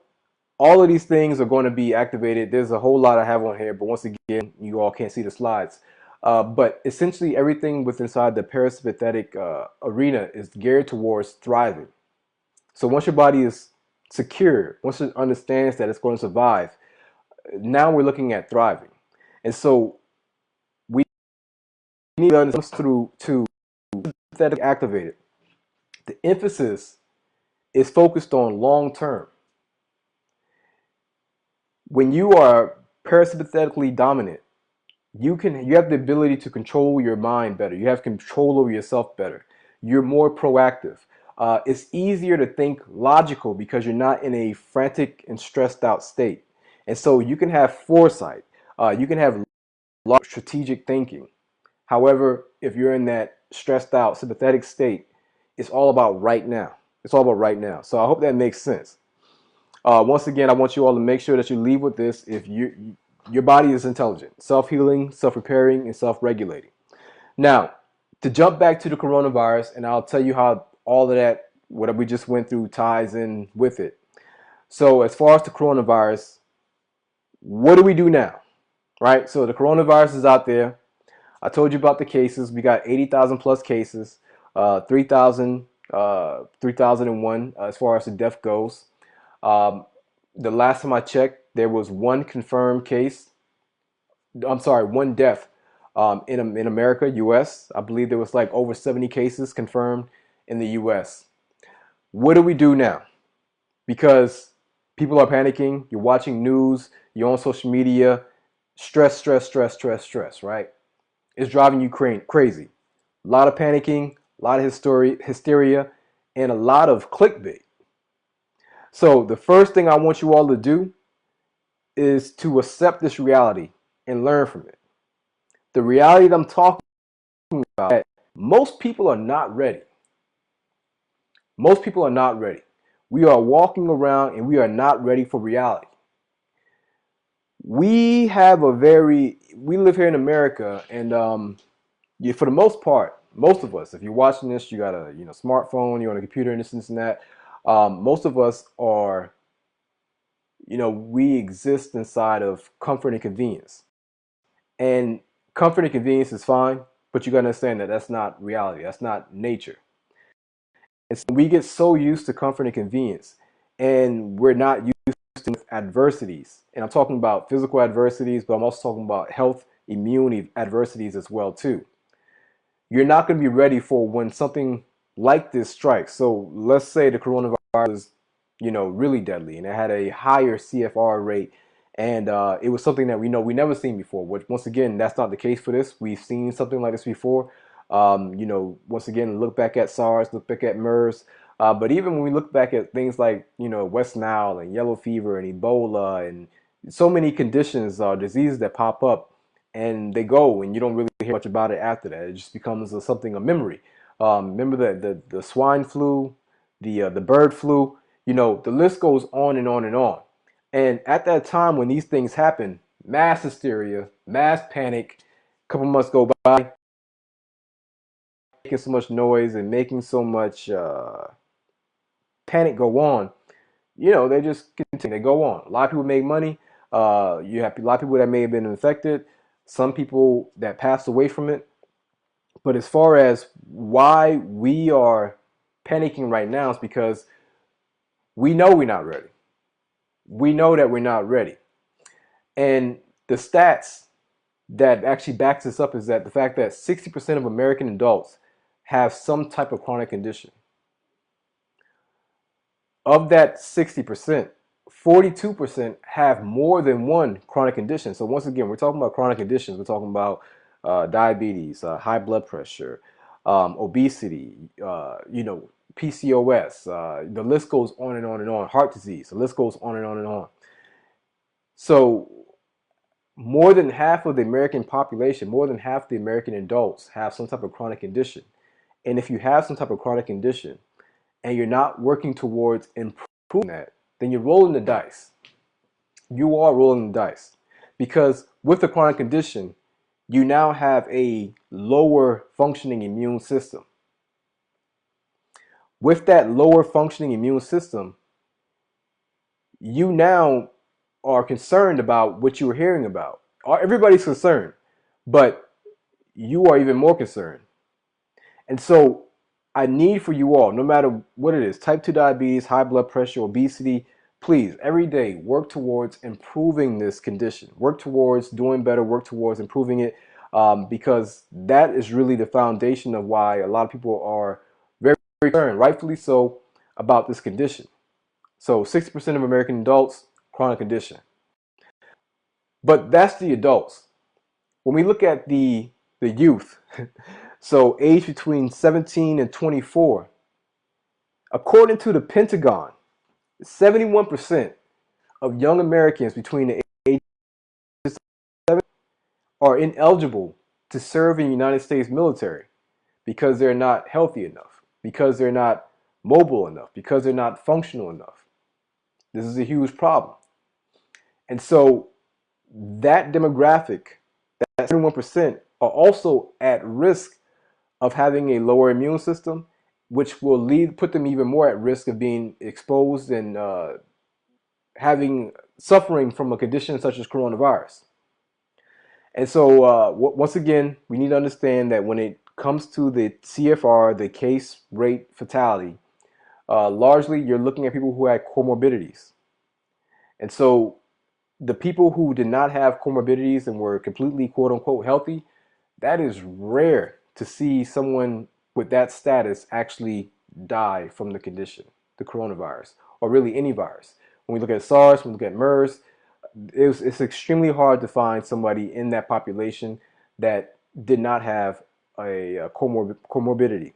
all of these things are going to be activated. There's a whole lot I have on here, but once again, you all can't see the slides. But essentially everything within inside the parasympathetic arena is geared towards thriving. So once your body is secure, once it understands that it's going to survive, now we're looking at thriving. And so we need to understand through to sympathetic activated. The emphasis is focused on long term. When you are parasympathetically dominant, you have the ability to control your mind better. You have control over yourself better. You're more proactive. It's easier to think logical because you're not in a frantic and stressed out state. And so you can have foresight. You can have strategic thinking. However, if you're in that stressed out sympathetic state, it's all about right now. It's all about right now. So I hope that makes sense. Once again, I want you all to make sure that you leave with this. If your body is intelligent, self-healing, self-repairing, and self-regulating. Now, to jump back to the coronavirus, and I'll tell you how all of that, what we just went through, ties in with it. So as far as the coronavirus, what do we do now? Right? So the coronavirus is out there. I told you about the cases. We got 80,000 plus cases, 3,001 as far as the death goes. The last time I checked, there was one confirmed case. I'm sorry, one death in America, U.S. I believe there was like over 70 cases confirmed in the U.S. What do we do now? Because people are panicking. You're watching news. You're on social media. Stress, right? It's driving you crazy. A lot of panicking, a lot of hysteria, and a lot of clickbait. So the first thing I want you all to do is to accept this reality and learn from it. The reality that I'm talking about, that most people are not ready. Most people are not ready. We are walking around and we are not ready for reality. We live here in America, and for the most part, most of us, if you're watching this, you got a smartphone, you're on a computer, and this and that. Most of us are, we exist inside of comfort and convenience. And comfort and convenience is fine, but you got to understand that that's not reality. That's not nature. And so we get so used to comfort and convenience, and we're not used to adversities. And I'm talking about physical adversities, but I'm also talking about health, immune adversities as well too. You're not going to be ready for when something like this strikes. So let's say the coronavirus is, really deadly, and it had a higher CFR rate, and it was something that we never seen before. Which, once again, that's not the case for this. We've seen something like this before. Once again, look back at SARS, look back at MERS. But even when we look back at things like, West Nile and yellow fever and Ebola and so many conditions or diseases that pop up and they go and you don't really hear much about it after that. It just becomes something, a memory. Remember the swine flu, the bird flu, the list goes on and on and on. And at that time when these things happen, mass hysteria, mass panic, a couple months go by, making so much noise and making so much panic go on, they just continue. They go on. A lot of people make money. You have a lot of people that may have been infected, some people that passed away from it. But as far as why we are panicking right now is because we know we're not ready. We know that we're not ready. And the stats that actually backs this up is that the fact that 60% of American adults have some type of chronic condition. Of that 60%, 42% have more than one chronic condition. So once again, we're talking about chronic conditions. We're talking about diabetes, high blood pressure, obesity, PCOS. The list goes on and on and on. Heart disease. The list goes on and on and on. So more than half of the American population, more than half the American adults have some type of chronic condition. And if you have some type of chronic condition, and you're not working towards improving that, then you're rolling the dice. You are rolling the dice. Because with the chronic condition, you now have a lower functioning immune system. With that lower functioning immune system, you now are concerned about what you were hearing about. Everybody's concerned, but you are even more concerned. And so I need for you all, no matter what it is, type 2 diabetes, high blood pressure, obesity, please, every day, work towards improving this condition. Work towards doing better, work towards improving it, because that is really the foundation of why a lot of people are very concerned, rightfully so, about this condition. So 60% of American adults, chronic condition. But that's the adults. When we look at the youth, so age between 17 and 24, according to the Pentagon, 71% of young Americans between the ages of 7 are ineligible to serve in the United States military because they're not healthy enough, because they're not mobile enough, because they're not functional enough. This is a huge problem. And so that demographic, that 71%, are also at risk of having a lower immune system, which will put them even more at risk of being exposed and suffering from a condition such as coronavirus. And so once again, we need to understand that when it comes to the CFR, the case rate fatality, largely you're looking at people who had comorbidities. And so the people who did not have comorbidities and were completely quote unquote healthy, that is rare to see someone with that status actually die from the condition, the coronavirus, or really any virus. When we look at SARS, when we look at MERS, it's extremely hard to find somebody in that population that did not have a comorbidity.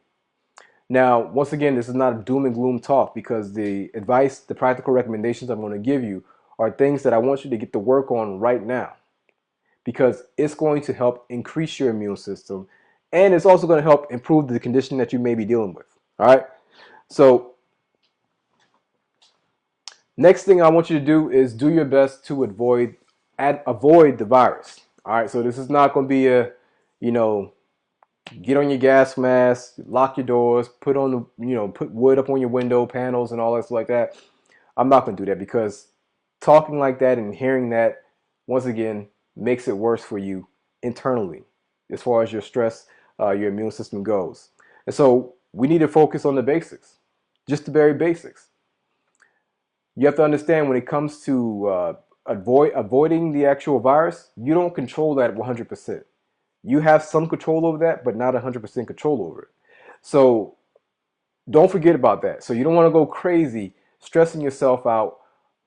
Now, once again, this is not a doom and gloom talk, because the advice, the practical recommendations I'm going to give you are things that I want you to get to work on right now, because it's going to help increase your immune system, and it's also going to help improve the condition that you may be dealing with. All right. So next thing I want you to do is do your best to avoid the virus. All right. So this is not going to be a, get on your gas mask, lock your doors, put wood up on your window panels and all that stuff like that. I'm not going to do that, because talking like that and hearing that, once again, makes it worse for you internally as far as your stress, your immune system goes. And so we need to focus on the basics, just the very basics. You have to understand, when it comes to avoiding the actual virus, you don't control that 100%. You have some control over that, but not 100% control over it. So don't forget about that. So you don't want to go crazy stressing yourself out,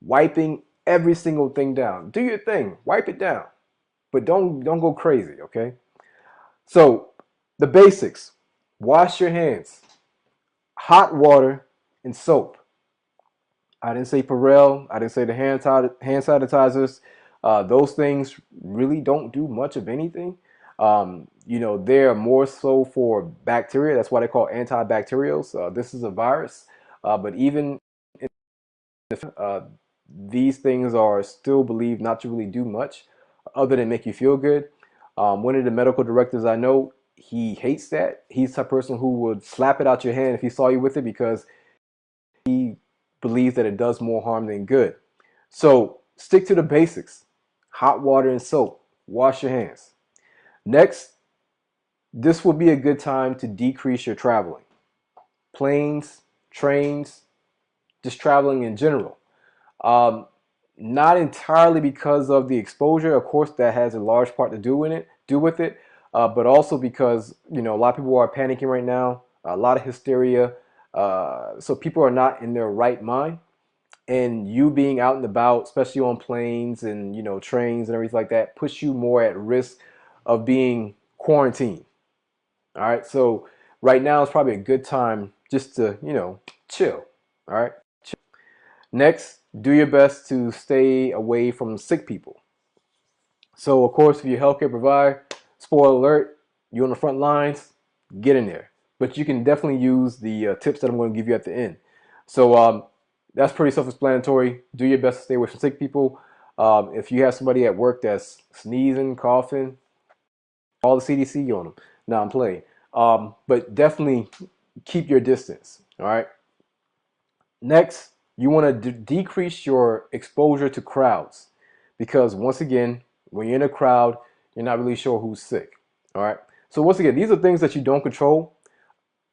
wiping every single thing down. Do your thing, wipe it down, but don't go crazy, okay? So the basics: wash your hands, hot water, and soap. I didn't say Perel. I didn't say the hand sanitizers. Those things really don't do much of anything. You know, they're more so for bacteria. That's why they call antibacterials. This is a virus. But even if, these things are still believed not to really do much other than make you feel good. One of the medical directors I know, he hates that. He's the person who would slap it out your hand if he saw you with it because he believes that it does more harm than good. So stick to the basics. Hot water and soap. Wash your hands. Next, this would be a good time to decrease your traveling. Planes, trains, just traveling in general. Um, Not entirely because of the exposure. Of course, that has a large part to do with it, but also because you know a lot of people are panicking right now. A lot of hysteria. So people are not in their right mind, and you being out and about, especially on planes and you know trains and everything like that, puts you more at risk of being quarantined. All right, so right now is probably a good time just to you know chill. All right. Next, do your best to stay away from sick people. So, of course, if you're a healthcare provider, spoiler alert, you're on the front lines, get in there. But you can definitely use the tips that I'm going to give you at the end. So, that's pretty self-explanatory. Do your best to stay away from sick people. If you have somebody at work that's sneezing, coughing, all the CDC on them. Now I'm playing. But definitely keep your distance. All right. Next, you want to decrease your exposure to crowds because once again, when you're in a crowd, you're not really sure who's sick. All right. So once again, these are things that you don't control.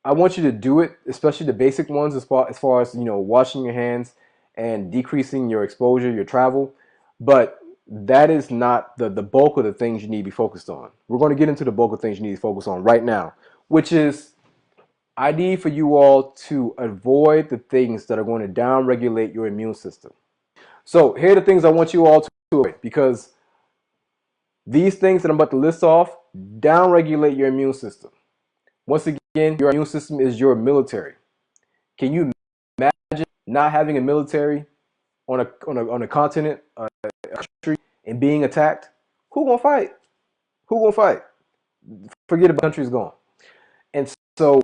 I want you to do it, especially the basic ones as far as you know, washing your hands and decreasing your exposure, your travel. But that is not the bulk of the things you need to be focused on. We're going to get into the bulk of things you need to focus on right now, which is I need for you all to avoid the things that are going to downregulate your immune system. So here are the things I want you all to avoid because these things that I'm about to list off downregulate your immune system. Once again, your immune system is your military. Can you imagine not having a military on a continent, a country, and being attacked? Who gonna fight? Who gonna fight? Forget about the country's gone. And so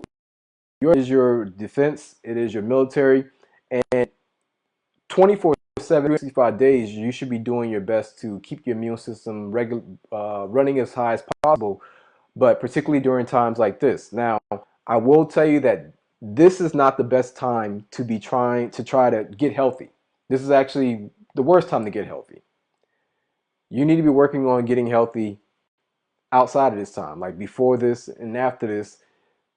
is your defense, it is your military, and 24/7, 365 days, you should be doing your best to keep your immune system running as high as possible, but particularly during times like this. Now, I will tell you that this is not the best time to be try to get healthy. This is actually the worst time to get healthy. You need to be working on getting healthy outside of this time, like before this and after this.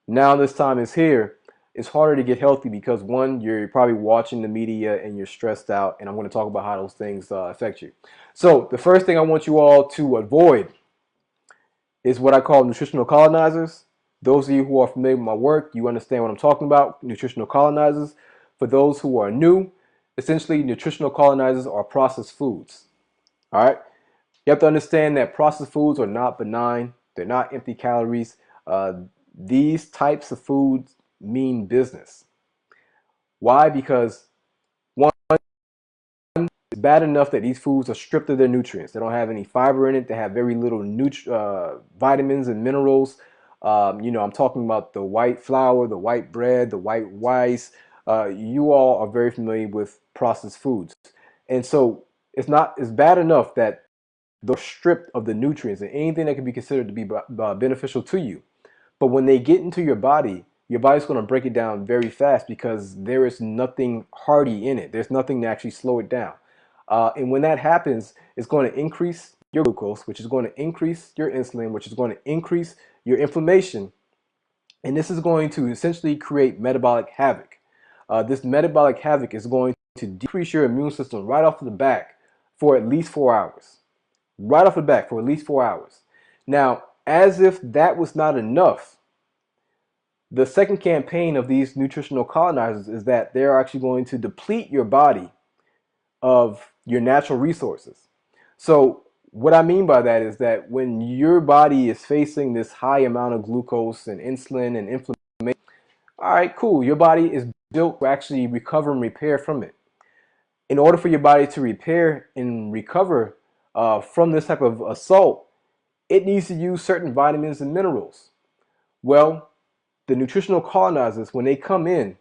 Now this time is here. It's harder to get healthy because one, you're probably watching the media and you're stressed out, and I'm going to talk about how those things affect you. So the first thing I want you all to avoid is what I call nutritional colonizers. Those of you who are familiar with my work, you understand what I'm talking about, nutritional colonizers. For those who are new, essentially nutritional colonizers are processed foods. All right. You have to understand that processed foods are not benign. They're not empty calories. These types of foods mean business. Why? Because one, it's bad enough that these foods are stripped of their nutrients. They don't have any fiber in it. They have very little vitamins and minerals. You know, I'm talking about the white flour, the white bread, the white rice. You all are very familiar with processed foods. And so it's bad enough that they're stripped of the nutrients and anything that can be considered to be beneficial to you. But when they get into your body's going to break it down very fast because there is nothing hardy in it. There's nothing to actually slow it down. And when that happens, it's going to increase your glucose, which is going to increase your insulin, which is going to increase your inflammation. And this is going to essentially create metabolic havoc. This metabolic havoc is going to decrease your immune system right off the back for at least 4 hours. Right off the back for at least 4 hours. Now, as if that was not enough, the second campaign of these nutritional colonizers is that they're actually going to deplete your body of your natural resources. So what I mean by that is that when your body is facing this high amount of glucose and insulin and inflammation, all right, cool, your body is built to actually recover and repair from it. In order for your body to repair and recover from this type of assault, it needs to use certain vitamins and minerals. Well, the nutritional colonizers, when they come in,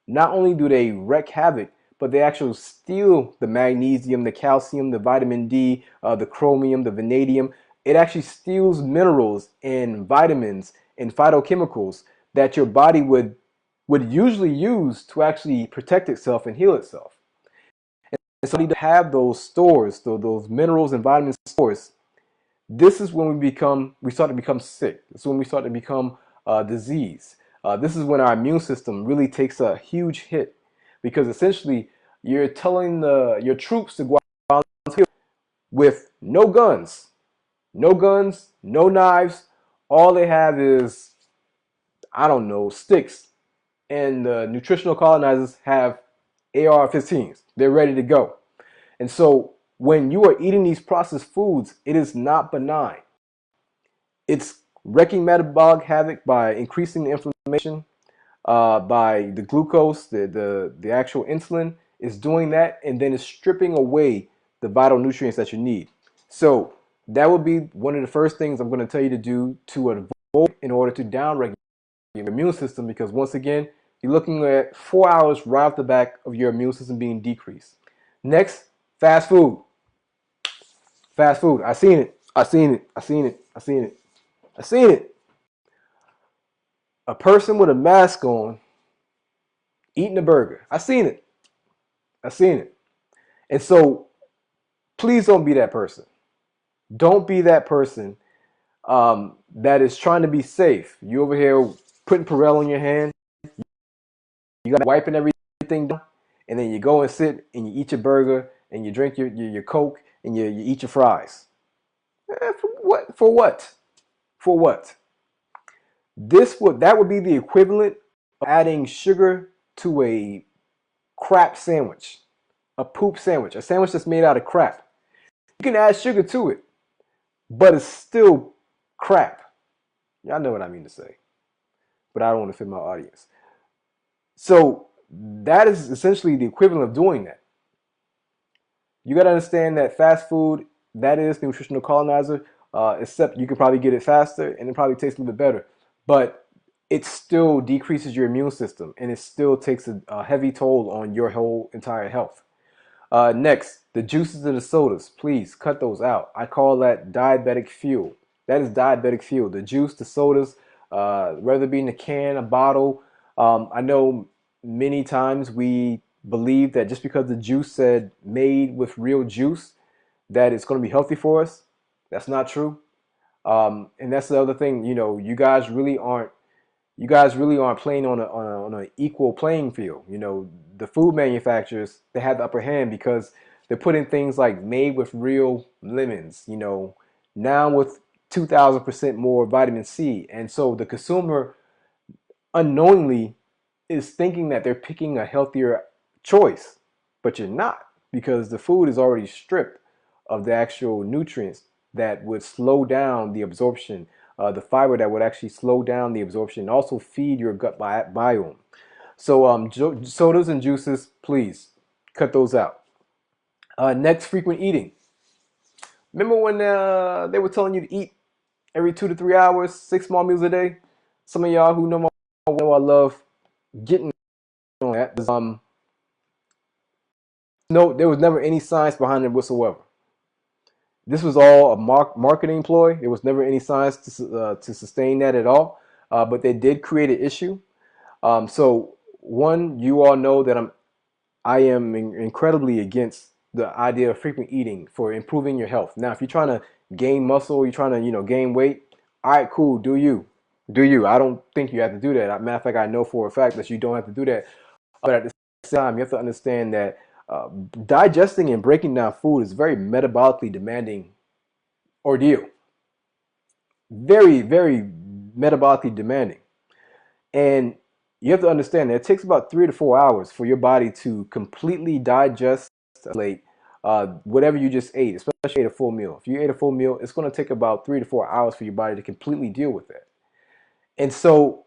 not only do they wreak havoc, but they actually steal the magnesium, the calcium, the vitamin D, the chromium, the vanadium. It actually steals minerals and vitamins and phytochemicals that your body would usually use to actually protect itself and heal itself. And so you need to have those stores, those minerals and vitamin stores. This is when we start to become sick. This is when we start to become disease. This is when our immune system really takes a huge hit, because essentially you're telling your troops to go out with no guns, no knives. All they have is, I don't know, sticks. And the nutritional colonizers have AR-15s. They're ready to go. And so when you are eating these processed foods, it is not benign. It's wreaking metabolic havoc by increasing the inflammation, by the glucose, the actual insulin is doing that, and then it's stripping away the vital nutrients that you need. So that would be one of the first things I'm going to tell you to do to avoid in order to downregulate your immune system, because once again, you're looking at 4 hours right off the back of your immune system being decreased. Next, fast food. Fast food. I seen it. I seen it. I seen it. I seen it. I seen it. A person with a mask on eating a burger. I seen it. I seen it. And so please don't be that person. Don't be that person that is trying to be safe. You over here putting Purell in your hand. You got wiping everything down, and then you go and sit and you eat your burger and you drink your Coke and you eat your fries. For what? For what? For what? That would be the equivalent of adding sugar to a crap sandwich, a poop sandwich, a sandwich that's made out of crap. You can add sugar to it, but it's still crap. Y'all know what I mean to say, but I don't want to fit my audience. So that is essentially the equivalent of doing that. You got to understand that fast food, that is the nutritional colonizer, except you can probably get it faster and it probably tastes a little bit better. But it still decreases your immune system, and it still takes a heavy toll on your whole entire health. Next, the juices and the sodas. Please cut those out. I call that diabetic fuel. That is diabetic fuel. The juice, the sodas, whether it be in a can, a bottle. I know many times we believe that just because the juice said made with real juice, that it's going to be healthy for us. That's not true. And that's the other thing. You guys really aren't playing on an equal playing field. The food manufacturers, they have the upper hand because they're putting things like made with real lemons, now with 2,000% more vitamin C. And so the consumer unknowingly is thinking that they're picking a healthier choice, but you're not, because the food is already stripped of the actual nutrients that would slow down the absorption, the fiber that would actually slow down the absorption and also feed your gut biome. So sodas and juices, please cut those out. Next, frequent eating. Remember when they were telling you to eat every 2 to 3 hours, 6 small meals a day? Some of y'all who know I love getting on that. No, there was never any science behind it whatsoever. This was all a marketing ploy. There was never any science to sustain that at all. But they did create an issue. So one, you all know that I am incredibly against the idea of frequent eating for improving your health. Now, if you're trying to gain muscle, you're trying to gain weight, all right, cool, do you. I don't think you have to do that. Matter of fact, I know for a fact that you don't have to do that. But at the same time, you have to understand that digesting and breaking down food is a very metabolically demanding ordeal. Very, very metabolically demanding. And you have to understand that it takes about 3 to 4 hours for your body to completely digest whatever you just ate, especially ate a full meal. If you ate a full meal, it's going to take about 3 to 4 hours for your body to completely deal with that. And so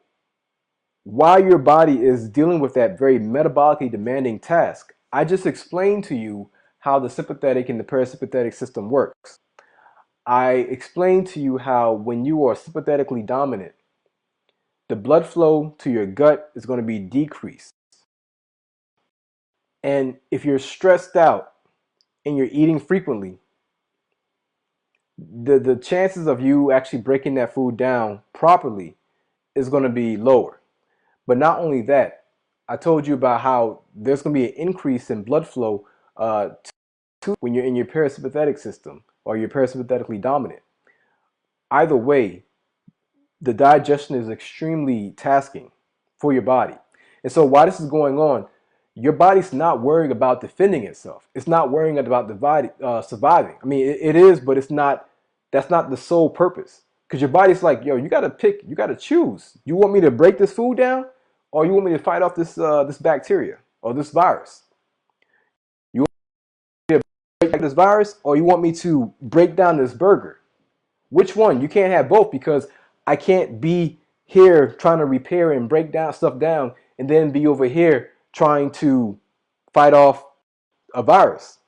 while your body is dealing with that very metabolically demanding task, I just explained to you how the sympathetic and the parasympathetic system works. I explained to you how when you are sympathetically dominant, the blood flow to your gut is going to be decreased. And if you're stressed out and you're eating frequently, the chances of you actually breaking that food down properly is going to be lower. But not only that, I told you about how there's going to be an increase in blood flow to when you're in your parasympathetic system or you're parasympathetically dominant. Either way, the digestion is extremely tasking for your body. And so while this is going on, your body's not worrying about defending itself. It's not worrying about surviving. I mean, it is, but it's not. That's not the sole purpose. Because your body's like, yo, you got to pick. You got to choose. You want me to break this food down, or you want me to fight off this bacteria or this virus? You want me to break this virus, or you want me to break down this burger? Which one? You can't have both, because I can't be here trying to repair and break down stuff down and then be over here trying to fight off a virus.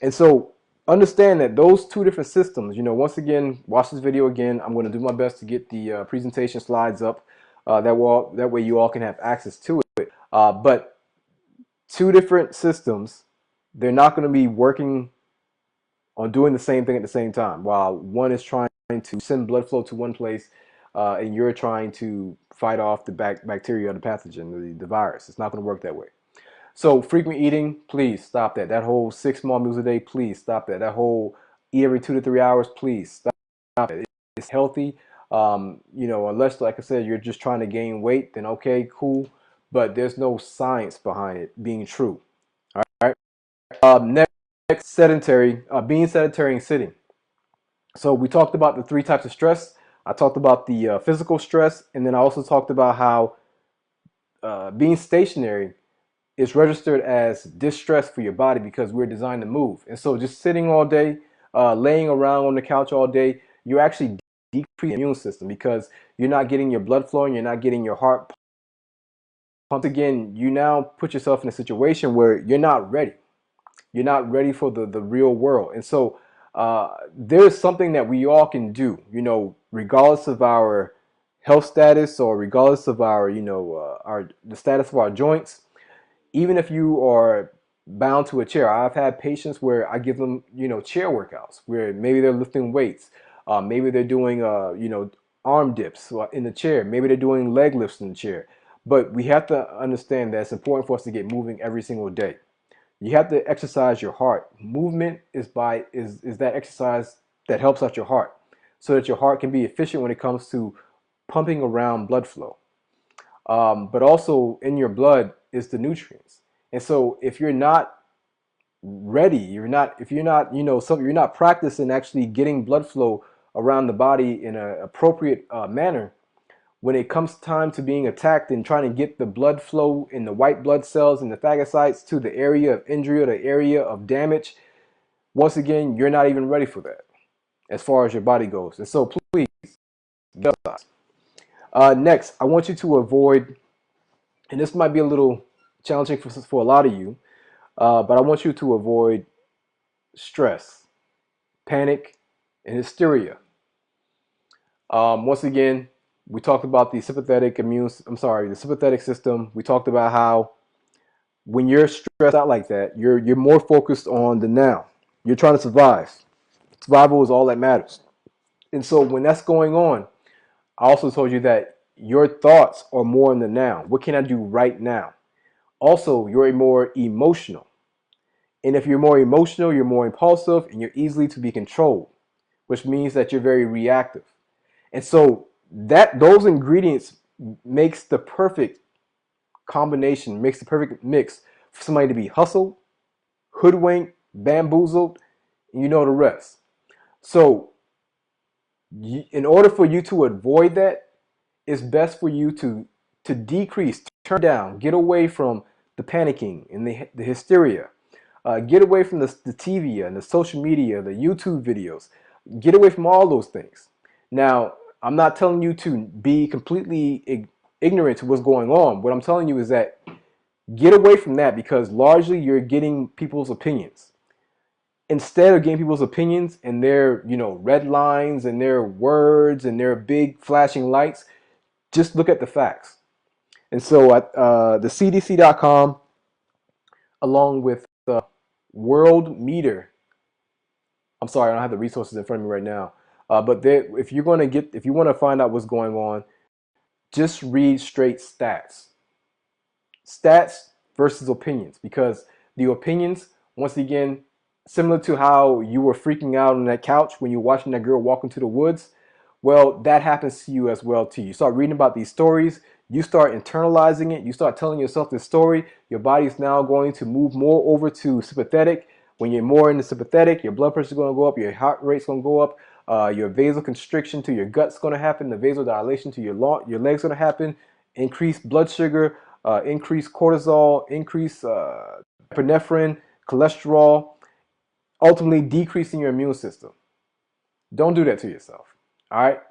And so understand that those two different systems, once again, watch this video again. I'm going to do my best to get the presentation slides up. That way you all can have access to it. But two different systems, they're not going to be working on doing the same thing at the same time. While one is trying to send blood flow to one place and you're trying to fight off the bacteria or the pathogen, the virus. It's not going to work that way. So frequent eating, please stop that. That whole 6 small meals a day, please stop that. That whole eat every 2 to 3 hours, please stop it. It's healthy. Unless, like I said, you're just trying to gain weight, then okay, cool. But there's no science behind it being true. All right. Next, sedentary, being sedentary and sitting. So we talked about the 3 types of stress. I talked about the physical stress, and then I also talked about how being stationary is registered as distress for your body because we're designed to move. And so just sitting all day, laying around on the couch all day, you're actually decreasing the immune system because you're not getting your blood flowing, you're not getting your heart pumped. Again, you now put yourself in a situation where you're not ready. You're not ready for the real world. And so there's something that we all can do, regardless of our health status or regardless of our, the status of our joints. Even if you are bound to a chair, I've had patients where I give them, chair workouts where maybe they're lifting weights, maybe they're doing, arm dips in the chair, maybe they're doing leg lifts in the chair. But we have to understand that it's important for us to get moving every single day. You have to exercise your heart. Movement is that exercise that helps out your heart so that your heart can be efficient when it comes to pumping around blood flow. But also in your blood is the nutrients. And so if you're not ready, you're not practicing actually getting blood flow around the body in an appropriate manner, when it comes time to being attacked and trying to get the blood flow in the white blood cells and the phagocytes to the area of injury or the area of damage, once again, you're not even ready for that as far as your body goes. And so please, next, I want you to avoid, and this might be a little challenging for a lot of you, but I want you to avoid stress, panic, and hysteria. Once again, we talked about the sympathetic system. We talked about how when you're stressed out like that, you're more focused on the now. You're trying to survive. Survival is all that matters. And so when that's going on, I also told you that your thoughts are more in the now. What can I do right now? Also, you're more emotional. And if you're more emotional, you're more impulsive and you're easily to be controlled, which means that you're very reactive. And so those ingredients makes the perfect combination, makes the perfect mix for somebody to be hustled, hoodwinked, bamboozled, and you know the rest. So in order for you to avoid that, it's best for you to decrease, turn down, get away from the panicking and the hysteria. Get away from the TV and the social media, the YouTube videos. Get away from all those things. Now, I'm not telling you to be completely ignorant to what's going on. What I'm telling you is that get away from that, because largely you're getting people's opinions. Instead of getting people's opinions and their, red lines and their words and their big flashing lights, just look at the facts. And so the CDC.com, along with World Meter, I'm sorry, I don't have the resources in front of me right now. But if you want to find out what's going on, just read straight stats. Stats versus opinions, because the opinions, once again, similar to how you were freaking out on that couch when you're watching that girl walk into the woods, well, that happens to you as well too. You start reading about these stories, you start internalizing it, you start telling yourself this story, your body is now going to move more over to sympathetic. When you're more in the sympathetic, your blood pressure is going to go up, your heart rate's going to go up, your vasoconstriction to your gut's going to happen, the vasodilation to your legs going to happen, increased blood sugar, increased cortisol, increased epinephrine, cholesterol, ultimately decreasing your immune system. Don't do that to yourself. All right?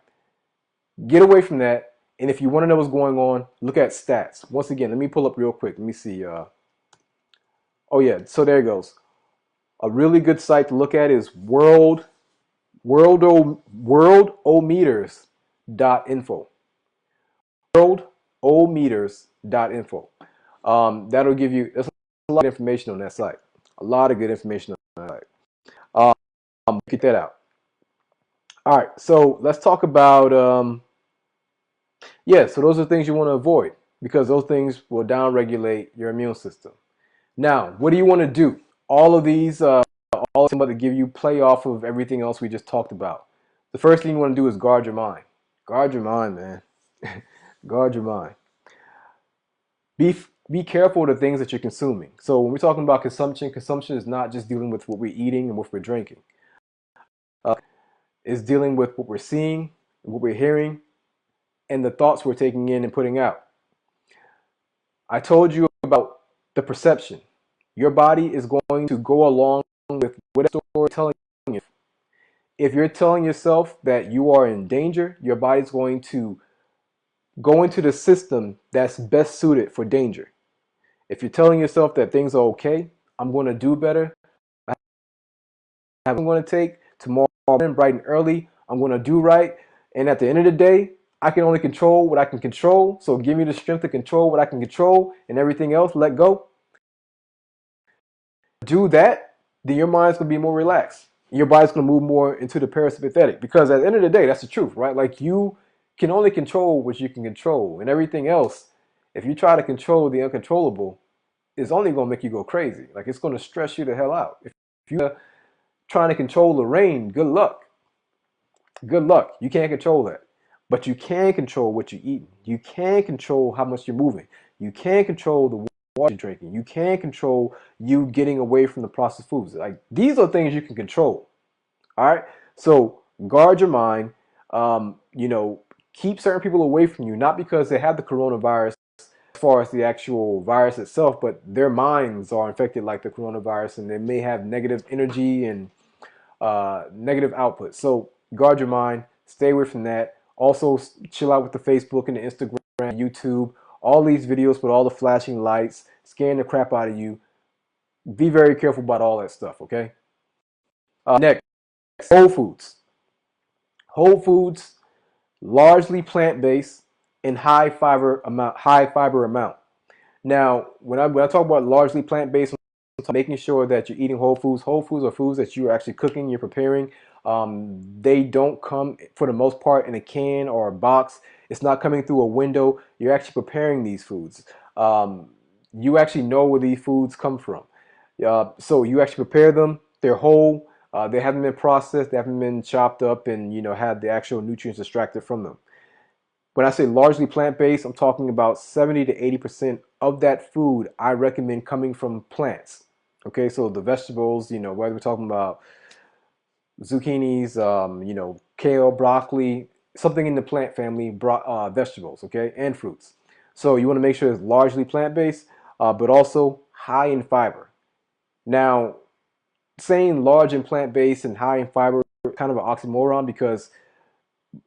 Get away from that. And if you want to know what's going on, look at stats. Once again, let me pull up real quick. Let me see. Oh, yeah. So there it goes. A really good site to look at is worldometers.info. Worldometers.info. That'll give you, there's a lot of information on that site. A lot of good information on that site. Get that out. All right, so let's talk about, so those are things you want to avoid, because those things will downregulate your immune system. Now, what do you want to do? All of these, all about to give you play off of everything else we just talked about. The first thing you want to do is guard your mind. Guard your mind, man. Guard your mind. Be careful of the things that you're consuming. So when we're talking about consumption is not just dealing with what we're eating and what we're drinking. It's dealing with what we're seeing, what we're hearing, and the thoughts we're taking in and putting out. I told you about the perception. Your body is going to go along with whatever story you're telling you. If you're telling yourself that you are in danger, your body's going to go into the system that's best suited for danger. If you're telling yourself that things are okay, I'm going to do better, I'm going to take tomorrow morning bright and early, I'm going to do right, and at the end of the day, I can only control what I can control, so give me the strength to control what I can control, and everything else, let go. Do that, then your mind's going to be more relaxed. Your body's going to move more into the parasympathetic, because at the end of the day, that's the truth, right? Like, you can only control what you can control, and everything else, if you try to control the uncontrollable, it's only going to make you go crazy. Like, it's going to stress you the hell out. If you're trying to control the rain, good luck. Good luck. You can't control that. But you can control what you're eating. You can control how much you're moving. You can control the water you're drinking. You can control you getting away from the processed foods. Like, these are things you can control. All right? So guard your mind. Keep certain people away from you, not because they have the coronavirus as far as the actual virus itself, but their minds are infected like the coronavirus, and they may have negative energy and negative output. So guard your mind, stay away from that. Also, chill out with the Facebook and the Instagram, YouTube, all these videos with all the flashing lights, scaring the crap out of you. Be very careful about all that stuff, okay? Next, whole foods. Whole foods, largely plant-based and high fiber amount. Now, when I talk about largely plant-based, making sure that you're eating whole foods. Whole foods are foods that you're actually cooking, you're preparing. They don't come, for the most part, in a can or a box. It's not coming through a window. You're actually preparing these foods. You actually know where these foods come from. So you actually prepare them. They're whole. They haven't been processed. They haven't been chopped up and, had the actual nutrients extracted from them. When I say largely plant-based, I'm talking about 70 to 80% of that food I recommend coming from plants. Okay, so the vegetables, whether we're talking about zucchinis, kale, broccoli, something in the plant family, vegetables, okay, and fruits. So you want to make sure it's largely plant-based, but also high in fiber. Now, saying large in plant-based and high in fiber is kind of an oxymoron, because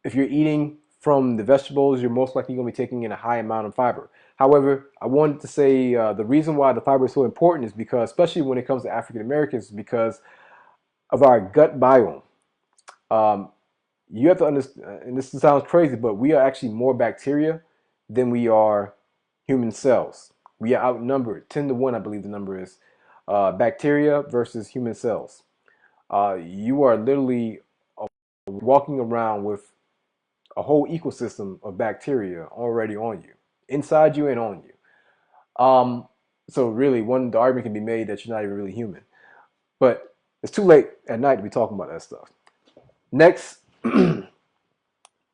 if you're eating from the vegetables, you're most likely going to be taking in a high amount of fiber. However, I wanted to say the reason why the fiber is so important is because, especially when it comes to African Americans, is because of our gut biome. Um, you have to understand, and this sounds crazy, but we are actually more bacteria than we are human cells. We are outnumbered 10 to 1, I believe the number is, bacteria versus human cells. You are literally walking around with a whole ecosystem of bacteria already on you, inside you and on you. So really, the argument can be made that you're not even really human. But it's too late at night to be talking about that stuff. Next,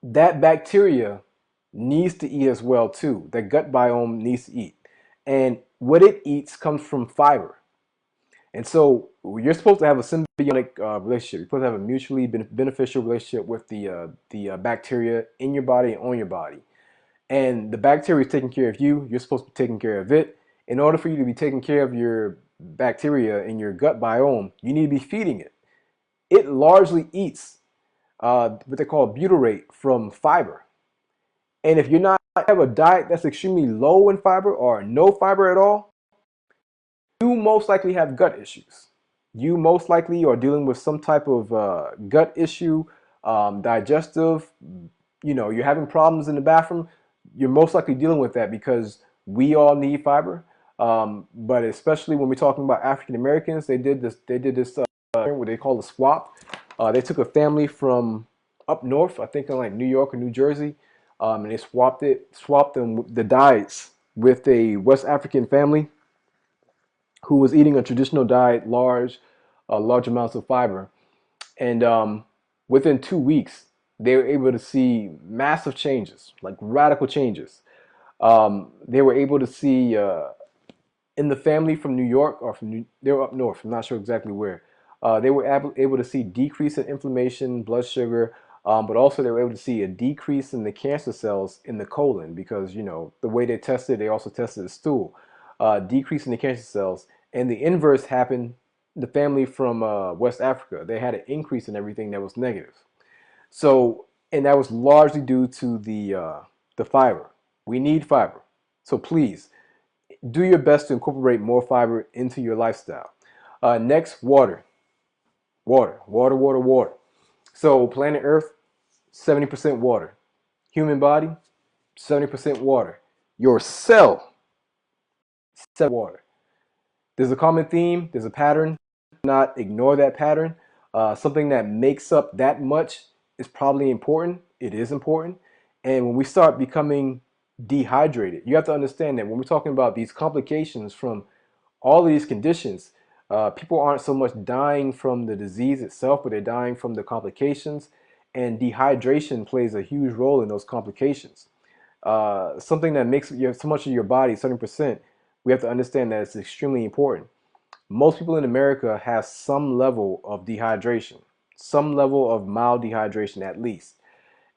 that bacteria needs to eat as well too. That gut biome needs to eat. And what it eats comes from fiber. And so you're supposed to have a symbiotic relationship. You're supposed to have a mutually beneficial relationship with the bacteria in your body and on your body. And the bacteria is taking care of you. You're supposed to be taking care of it. In order for you to be taking care of your bacteria in your gut biome, you need to be feeding it. It largely eats what they call butyrate from fiber. And if you're not have a diet that's extremely low in fiber or no fiber at all, you most likely have gut issues. You most likely are dealing with some type of gut issue, digestive, you're having problems in the bathroom. You're most likely dealing with that because we all need fiber. But especially when we're talking about African Americans, they did this what they call a swap. They took a family from up north, I think in like New York or New Jersey, and they swapped them the diets with a West African family who was eating a traditional diet, large amounts of fiber, and within 2 weeks they were able to see massive changes, like radical changes. They were able to see in the family from New York or they were up north. I'm not sure exactly where. They were able to see decrease in inflammation, blood sugar, but also they were able to see a decrease in the cancer cells in the colon because the way they tested, they also tested the stool, decrease in the cancer cells, and the inverse happened. The family from West Africa, they had an increase in everything that was negative. So, and that was largely due to the fiber. We need fiber. So please do your best to incorporate more fiber into your lifestyle. Next, water. Water. So planet Earth, 70% water. Human body, 70% water. Your cell, 70% water. There's a common theme, there's a pattern. Do not ignore that pattern. Something that makes up that much is probably important. It is important. And when we start becoming dehydrated, you have to understand that when we're talking about these complications from all of these conditions, people aren't so much dying from the disease itself, but they're dying from the complications. And dehydration plays a huge role in those complications. Something that makes so much of your body, 70%, we have to understand that it's extremely important. Most people in America have some level of dehydration, some level of mild dehydration at least.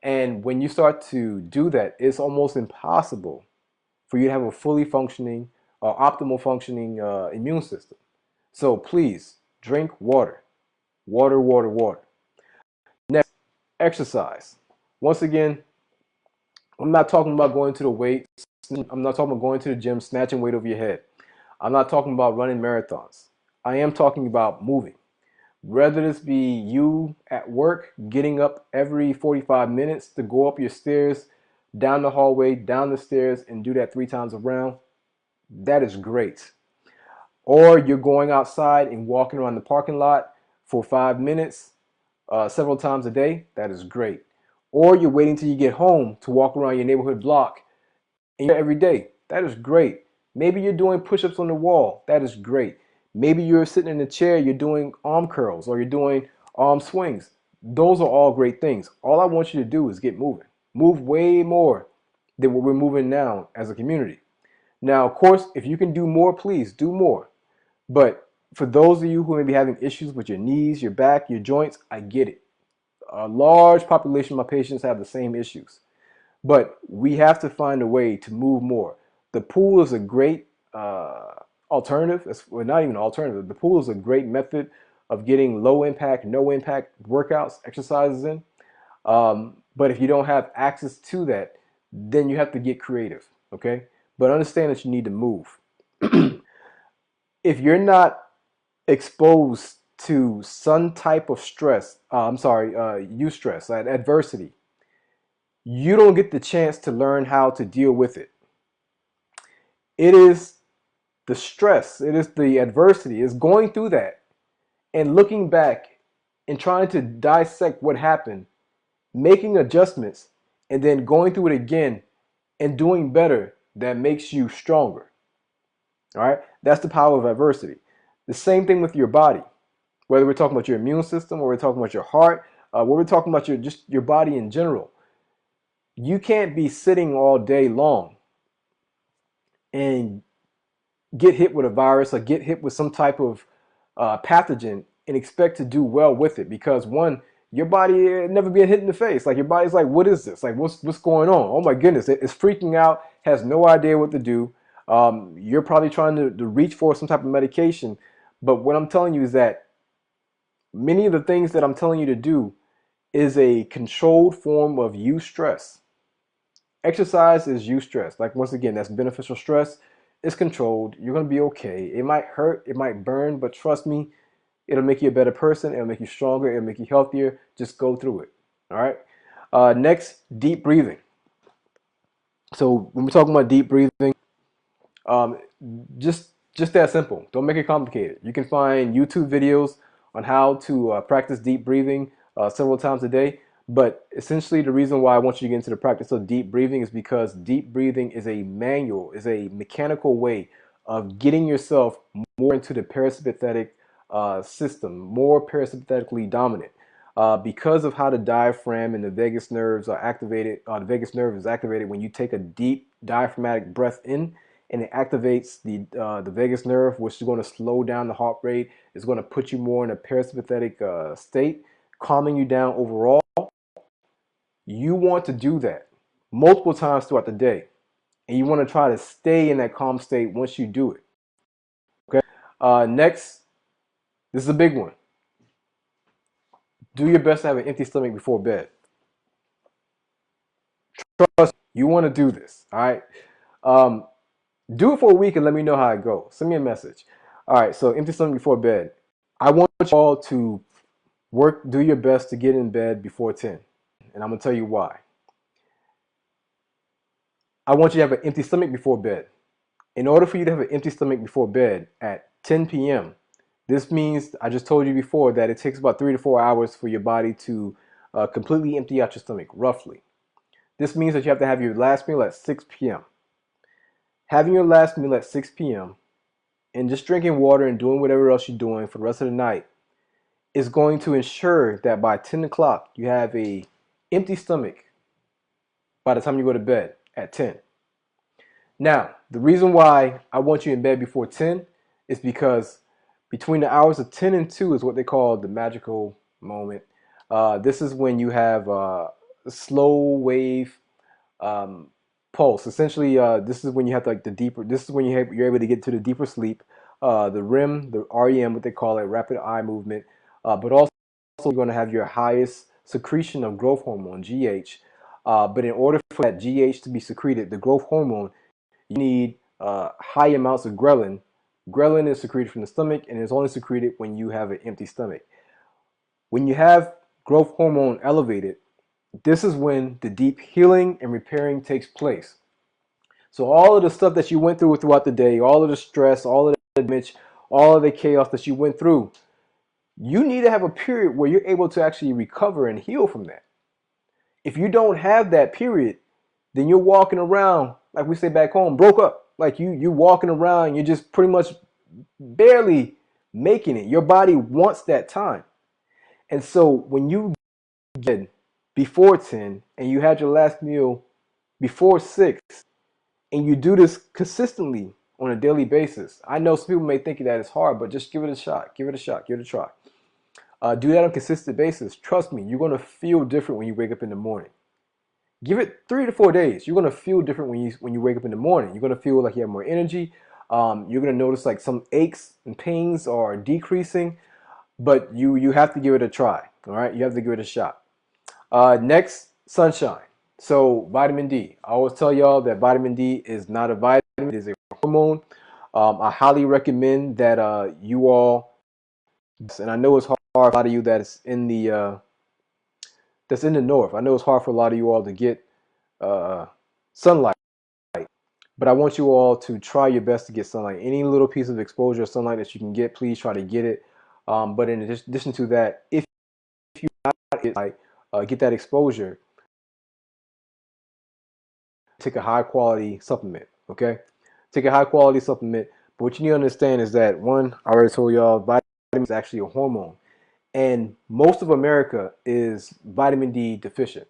And when you start to do that, it's almost impossible for you to have a fully functioning or optimal functioning immune system. So please drink water. Water. Next, exercise. Once again, I'm not talking about going to the weights. I'm not talking about going to the gym, snatching weight over your head. I'm not talking about running marathons. I am talking about moving. Whether this be you at work, getting up every 45 minutes to go up your stairs, down the hallway, down the stairs, and do that 3 times around, that is great. Or you're going outside and walking around the parking lot for 5 minutes, several times a day, that is great. Or you're waiting till you get home to walk around your neighborhood block every day, that is great. Maybe you're doing push-ups on the wall, that is great. Maybe you're sitting in a chair, you're doing arm curls or you're doing arm swings. Those are all great things. All I want you to do is get moving. Move way more than what we're moving now as a community. Now, of course, if you can do more, please do more. But for those of you who may be having issues with your knees, your back, your joints, I get it. A large population of my patients have the same issues. But we have to find a way to move more. The pool is a great alternative. Well, not even an alternative. The pool is a great method of getting low impact, no impact workouts, exercises in. But if you don't have access to that, then you have to get creative, okay? But understand that you need to move. If you're not exposed to some type of stress, eustress, adversity, you don't get the chance to learn how to deal with it. It is the stress, it is the adversity, it's going through that and looking back and trying to dissect what happened, making adjustments, and then going through it again and doing better that makes you stronger. All right, that's the power of adversity. The same thing with your body, whether we're talking about your immune system or we're talking about your heart, whether we're talking about your body in general. You can't be sitting all day long and get hit with a virus or get hit with some type of pathogen and expect to do well with it, because one, your body never been hit in the face. Like your body's like, what is this? Like what's going on? Oh my goodness, it's freaking out, has no idea what to do. You're probably trying to reach for some type of medication, but what I'm telling you is that many of the things that I'm telling you to do is a controlled form of eustress. Exercise is eustress. Like once again, that's beneficial stress. It's controlled. You're gonna be okay. It might hurt, it might burn, but trust me, it'll make you a better person. It'll make you stronger. It'll make you healthier. Just go through it. All right. Next, deep breathing. So when we're talking about deep breathing, um, just that simple. Don't make it complicated. You can find YouTube videos on how to practice deep breathing several times a day. But essentially, the reason why I want you to get into the practice of deep breathing is because deep breathing is a manual, is a mechanical way of getting yourself more into the parasympathetic system, more parasympathetically dominant. Because of how the diaphragm and the vagus nerves are activated, the vagus nerve is activated when you take a deep diaphragmatic breath in, and it activates the vagus nerve, which is going to slow down the heart rate. It's going to put you more in a parasympathetic state, calming you down overall. You want to do that multiple times throughout the day, and you want to try to stay in that calm state once you do it. Okay. Next, this is a big one. Do your best to have an empty stomach before bed. Trust me, you want to do this. All right. Do it for a week and let me know how it goes. Send me a message. All right. So empty stomach before bed. I want you all to do your best to get in bed before 10, and I'm gonna tell you why. I want you to have an empty stomach before bed. In order for you to have an empty stomach before bed at 10 p.m., this means, I just told you before, that it takes about 3 to 4 hours for your body to completely empty out your stomach, roughly. This means that you have to have your last meal at 6 p.m. Having your last meal at 6 p.m. and just drinking water and doing whatever else you're doing for the rest of the night is going to ensure that by 10 o'clock you have a empty stomach by the time you go to bed at 10. Now, the reason why I want you in bed before 10 is because between the hours of 10 and 2 is what they call the magical moment. This is when you have a slow wave pulse. Essentially, this is when you have like the deeper, this is when you're able to get to the deeper sleep, the REM, the REM, what they call it, rapid eye movement, but also you're going to have your highest secretion of growth hormone, GH. But in order for that GH to be secreted, the growth hormone, you need high amounts of ghrelin. Ghrelin is secreted from the stomach and is only secreted when you have an empty stomach. When you have growth hormone elevated, this is when the deep healing and repairing takes place. So all of the stuff that you went through throughout the day, all of the stress, all of the damage, all of the chaos that you went through, you need to have a period where you're able to actually recover and heal from that. If you don't have that period, then you're walking around, like we say back home, broke up. Like you're walking around, you're just pretty much barely making it. Your body wants that time. And so when you get before 10 and you had your last meal before 6 and you do this consistently on a daily basis, I know some people may think that it's hard, but just give it a shot. Give it a shot. Give it a try. Do that on a consistent basis. Trust me, you're going to feel different when you wake up in the morning. Give it 3 to 4 days. You're going to feel different when you wake up in the morning. You're going to feel like you have more energy. You're going to notice like some aches and pains are decreasing, but you have to give it a try. All right, you have to give it a shot. Next, sunshine. So vitamin D. I always tell y'all that vitamin D is not a vitamin, it is a hormone. I highly recommend that you all, and I know it's hard for a lot of you that's in the north. I know it's hard for a lot of you all to get sunlight, but I want you all to try your best to get sunlight. Any little piece of exposure of sunlight that you can get, please try to get it. But in addition to that, if you get that exposure, take a high quality supplement. Okay, take a high quality supplement. But what you need to understand is that, one, I already told y'all, vitamin is actually a hormone, and most of America is vitamin D deficient.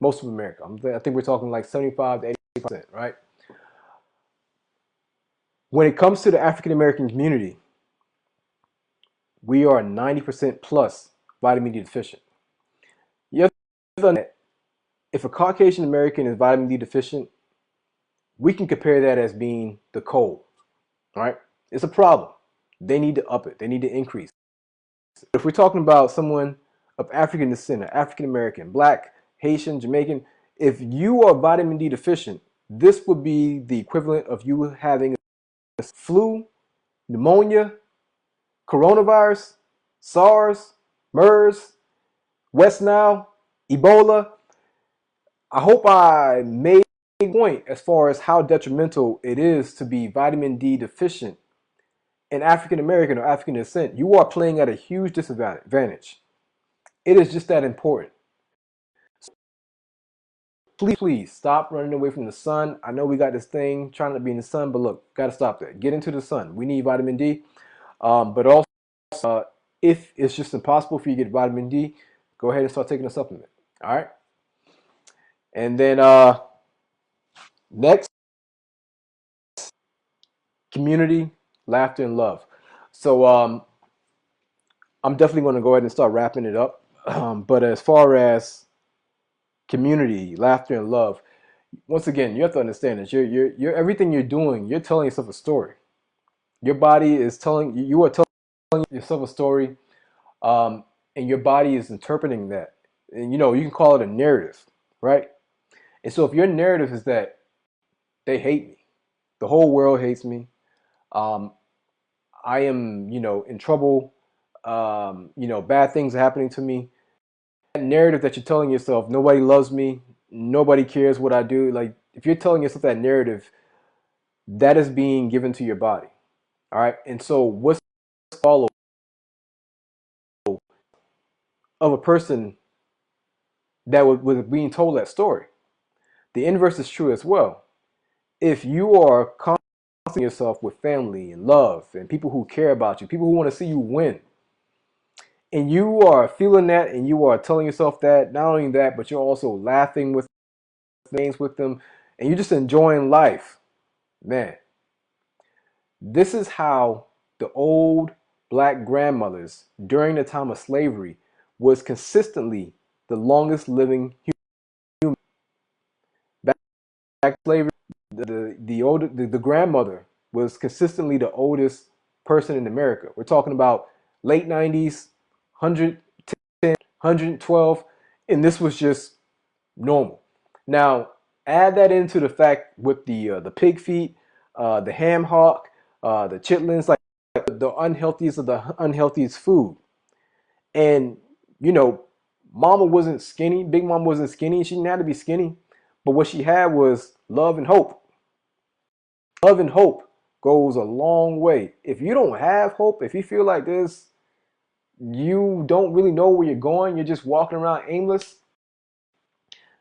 Most of America. I think we're talking like 75 to 80%, right? When it comes to the African American community, we are 90% plus vitamin D deficient. You have to understand, if a Caucasian American is vitamin D deficient, we can compare that as being the cold, right? It's a problem. They need to up it. They need to increase. If we're talking about someone of African descent, African American, Black, Haitian, Jamaican, if you are vitamin D deficient, this would be the equivalent of you having flu, pneumonia, coronavirus, SARS, MERS, West Nile, Ebola. I hope I made a point as far as how detrimental it is to be vitamin D deficient in African American or African descent. You are playing at a huge disadvantage. It is just that important. Please stop running away from the sun. I know we got this thing trying to be in the sun, but look, got to stop that. Get into the sun. We need vitamin D. But also, if it's just impossible for you to get vitamin D, go ahead and start taking a supplement. All right. And then next, community, laughter, and love. So I'm definitely going to go ahead and start wrapping it up. But as far as community, laughter, and love, once again, you have to understand that you're everything you're doing, you're telling yourself a story. Your body is you are telling yourself a story, and your body is interpreting that. And you can call it a narrative, right? And so if your narrative is that they hate me, the whole world hates me, I am, in trouble, bad things are happening to me. That narrative that you're telling yourself, nobody loves me, nobody cares what I do. Like, if you're telling yourself that narrative, that is being given to your body. All right. And so what's follow of a person that was being told that story? The inverse is true as well. If you are constantly yourself with family and love and people who care about you, people who want to see you win, and you are feeling that and you are telling yourself that, not only that, but you're also laughing with things with them and you're just enjoying life, man, this is how the old black grandmothers during the time of slavery was consistently the longest living human. Back slavery, the grandmother was consistently the oldest person in America. We're talking about late 90s, 110, 112, and this was just normal. Now, add that into the fact with the pig feet, the ham hock, the chitlins, like the unhealthiest of the unhealthiest food. And Mama wasn't skinny. Big Mama wasn't skinny. She didn't have to be skinny, but what she had was love and hope. Love and hope goes a long way. If you don't have hope, if you feel like this, you don't really know where you're going, you're just walking around aimless,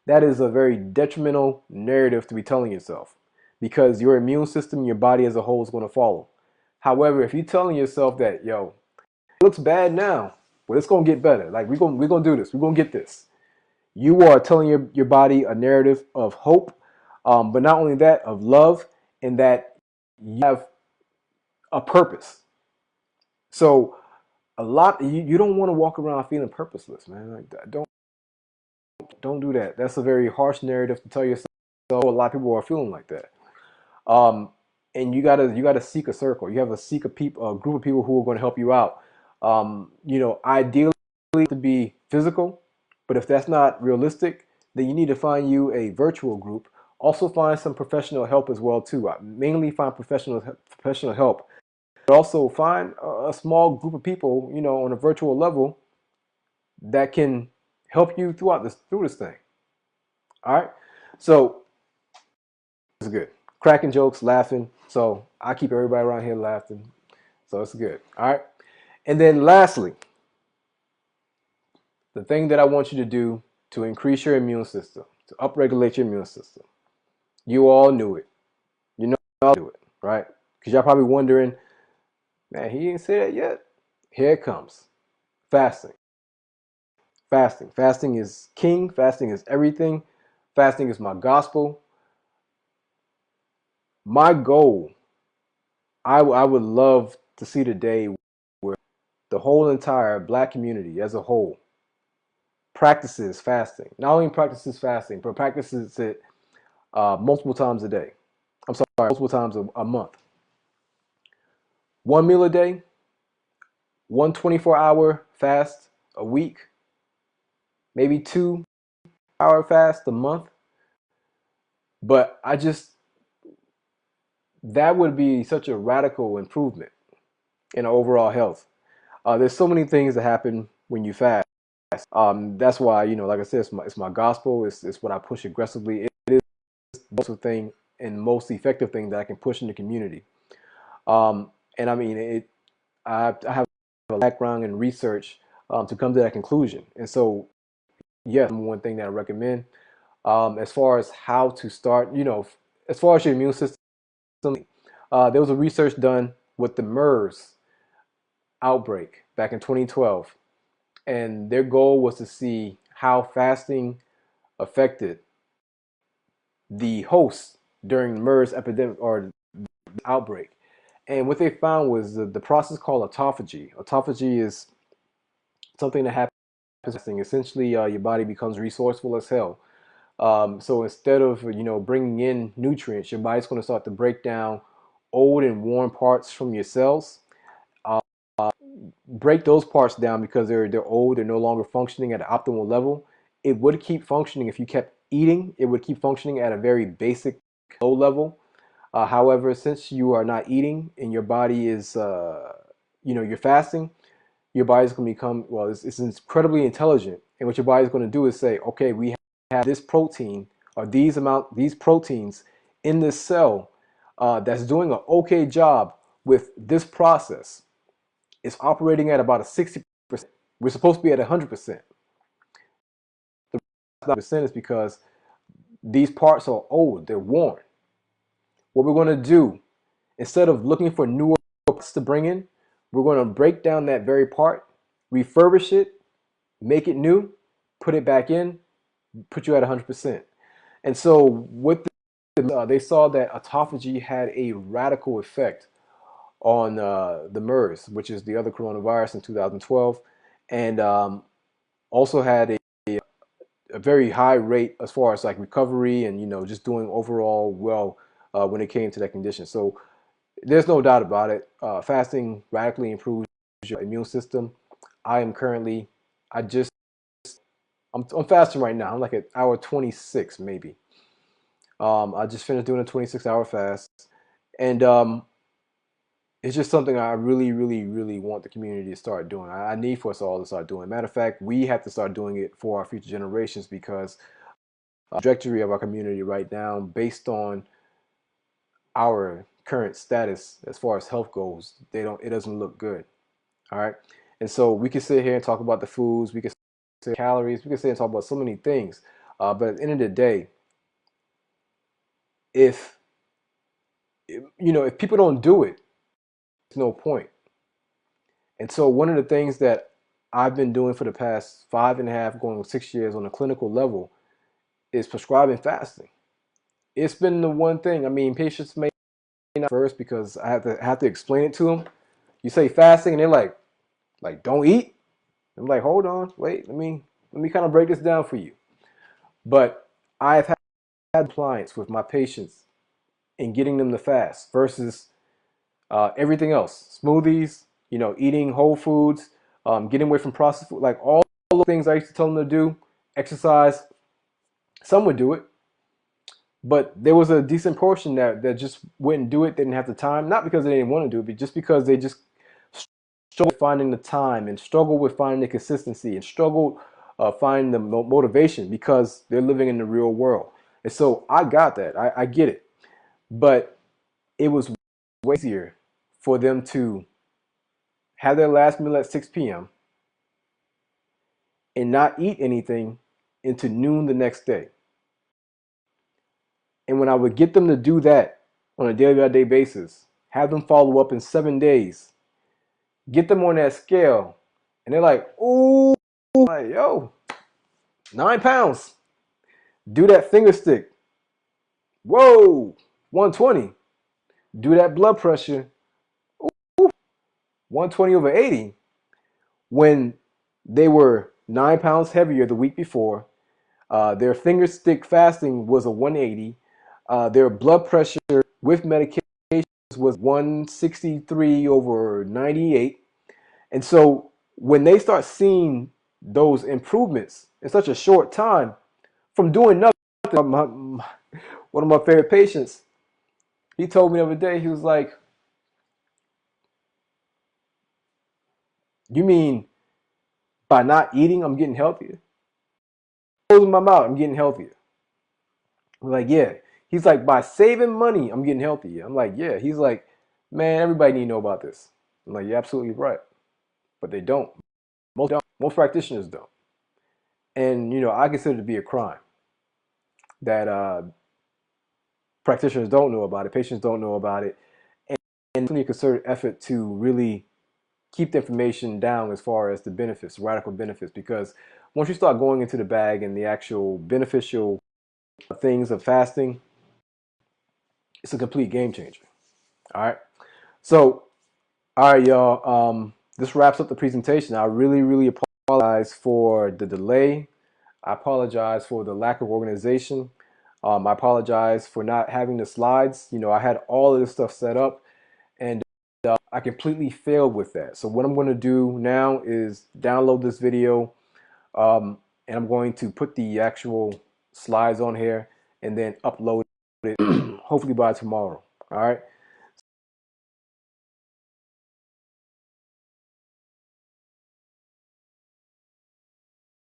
that is a very detrimental narrative to be telling yourself, because your immune system, your body as a whole is going to follow. However, if you're telling yourself that, yo, it looks bad now, but it's going to get better. Like, we're going to do this. We're going to get this. You are telling your body a narrative of hope, but not only that, of love, and that you have a purpose. So you don't want to walk around feeling purposeless, man. Like, don't do that. That's a very harsh narrative to tell yourself. A lot of people are feeling like that. And you gotta seek a circle. You have to seek a group of people who are going to help you out. Ideally to be physical, But if that's not realistic, then you need to find you a virtual group. Also find some professional help as well too. Mainly find professional help. But also find a small group of people, you know, on a virtual level that can help you through this thing. All right. So it's good. Cracking jokes, laughing. So I keep everybody around here laughing. So it's good. All right. And then lastly, the thing that I want you to do to increase your immune system, to upregulate your immune system. You all knew it. You know I'll do it, right? Because y'all probably wondering, man, he didn't say that yet. Here it comes. Fasting. Fasting. Fasting is king. Fasting is everything. Fasting is my gospel. My goal, I would love to see the day where the whole entire black community as a whole practices fasting. Not only practices fasting, but practices it multiple times a day. I'm sorry, multiple times a month. One meal a day, one 24-hour fast a week, maybe 2-hour fast a month. But that would be such a radical improvement in overall health. There's so many things that happen when you fast. That's why, you know, like I said, it's my gospel. It's what I push aggressively. It is the most thing and most effective thing that I can push in the community. And I mean, I have a background in research to come to that conclusion. And so, yes, one thing that I recommend as far as how to start, you know, as far as your immune system, there was a research done with the MERS outbreak back in 2012. And their goal was to see how fasting affected the host during the MERS epidemic or outbreak. And what they found was the process called autophagy. Autophagy is something that happens. Essentially, your body becomes resourceful as hell. So instead of, you know, bringing in nutrients, your body's going to start to break down old and worn parts from your cells. Uh, Break those parts down because they're old, they're no longer functioning at an optimal level. It would keep functioning if you kept eating. It would keep functioning at a very basic low level. However, since you are not eating and your body is, you know, you're fasting, your body's going to become, well, it's incredibly intelligent. And what your body's going to do is say, okay, we have this protein or these proteins in this cell that's doing an okay job with this process. It's operating at about a 60%. We're supposed to be at 100%. The percent is because these parts are old, they're worn. What we're going to do, instead of looking for newer parts to bring in, we're going to break down that very part, refurbish it, make it new, put it back in, put you at 100%. And so they saw that autophagy had a radical effect on the MERS, which is the other coronavirus in 2012, and also had a very high rate as far as like recovery and, you know, just doing overall well when it came to that condition. So there's no doubt about it. Fasting radically improves your immune system. I am currently, I'm fasting right now. I'm like at hour 26 maybe. I just finished doing a 26-hour fast, and it's just something I really, really, really want the community to start doing. I need for us all to start doing. Matter of fact, we have to start doing it for our future generations because the trajectory of our community right now, based on our current status as far as health goes, it doesn't look good. All right. And so we can sit here and talk about the foods, we can say calories, we can sit and talk about so many things. But at the end of the day, if if people don't do it, there's no point. And so one of the things that I've been doing for the past 5.5, going on 6 years on a clinical level is prescribing fasting. It's been the one thing. I mean, patients may not first because I have to explain it to them. You say fasting, and they're like don't eat. I'm like, hold on, wait, let me kind of break this down for you. But I've had compliance with my patients in getting them to fast versus everything else, smoothies, eating whole foods, getting away from processed food, like all the things I used to tell them to do. exercise. Some would do it, but there was a decent portion that just wouldn't do it. They didn't have the time, not because they didn't want to do it, but just because they just struggled with finding the time and struggled with finding the consistency and struggled finding the motivation because they're living in the real world. And so I got that. I get it. But it was way easier for them to have their last meal at 6 p.m. and not eat anything into noon the next day. And when I would get them to do that on a day-by-day basis, have them follow up in 7 days, get them on that scale, and they're like, ooh, like, yo, 9 pounds. Do that finger stick. Whoa, 120. Do that blood pressure. Ooh, 120 over 80. When they were 9 pounds heavier the week before, their finger stick fasting was a 180. Their blood pressure with medications was 163 over 98. And so when they start seeing those improvements in such a short time from doing nothing, one of my favorite patients, he told me the other day, he was like, you mean by not eating, I'm getting healthier? Closing my mouth, I'm getting healthier. I'm like, yeah. He's like, by saving money, I'm getting healthier. I'm like, yeah. He's like, man, everybody need to know about this. I'm like, you're absolutely right. But they don't. Most don't. Most practitioners don't. And, you know, I consider it to be a crime that practitioners don't know about it, patients don't know about it, and it's a concerted effort to really keep the information down as far as the benefits, radical benefits, because once you start going into the bag and the actual beneficial things of fasting, it's a complete game changer. All right. So, all right, y'all. This wraps up the presentation. I really, really apologize for the delay. I apologize for the lack of organization. I apologize for not having the slides. You know, I had all of this stuff set up, and I completely failed with that. So what I'm going to do now is download this video, and I'm going to put the actual slides on here and then upload it hopefully by tomorrow. All right.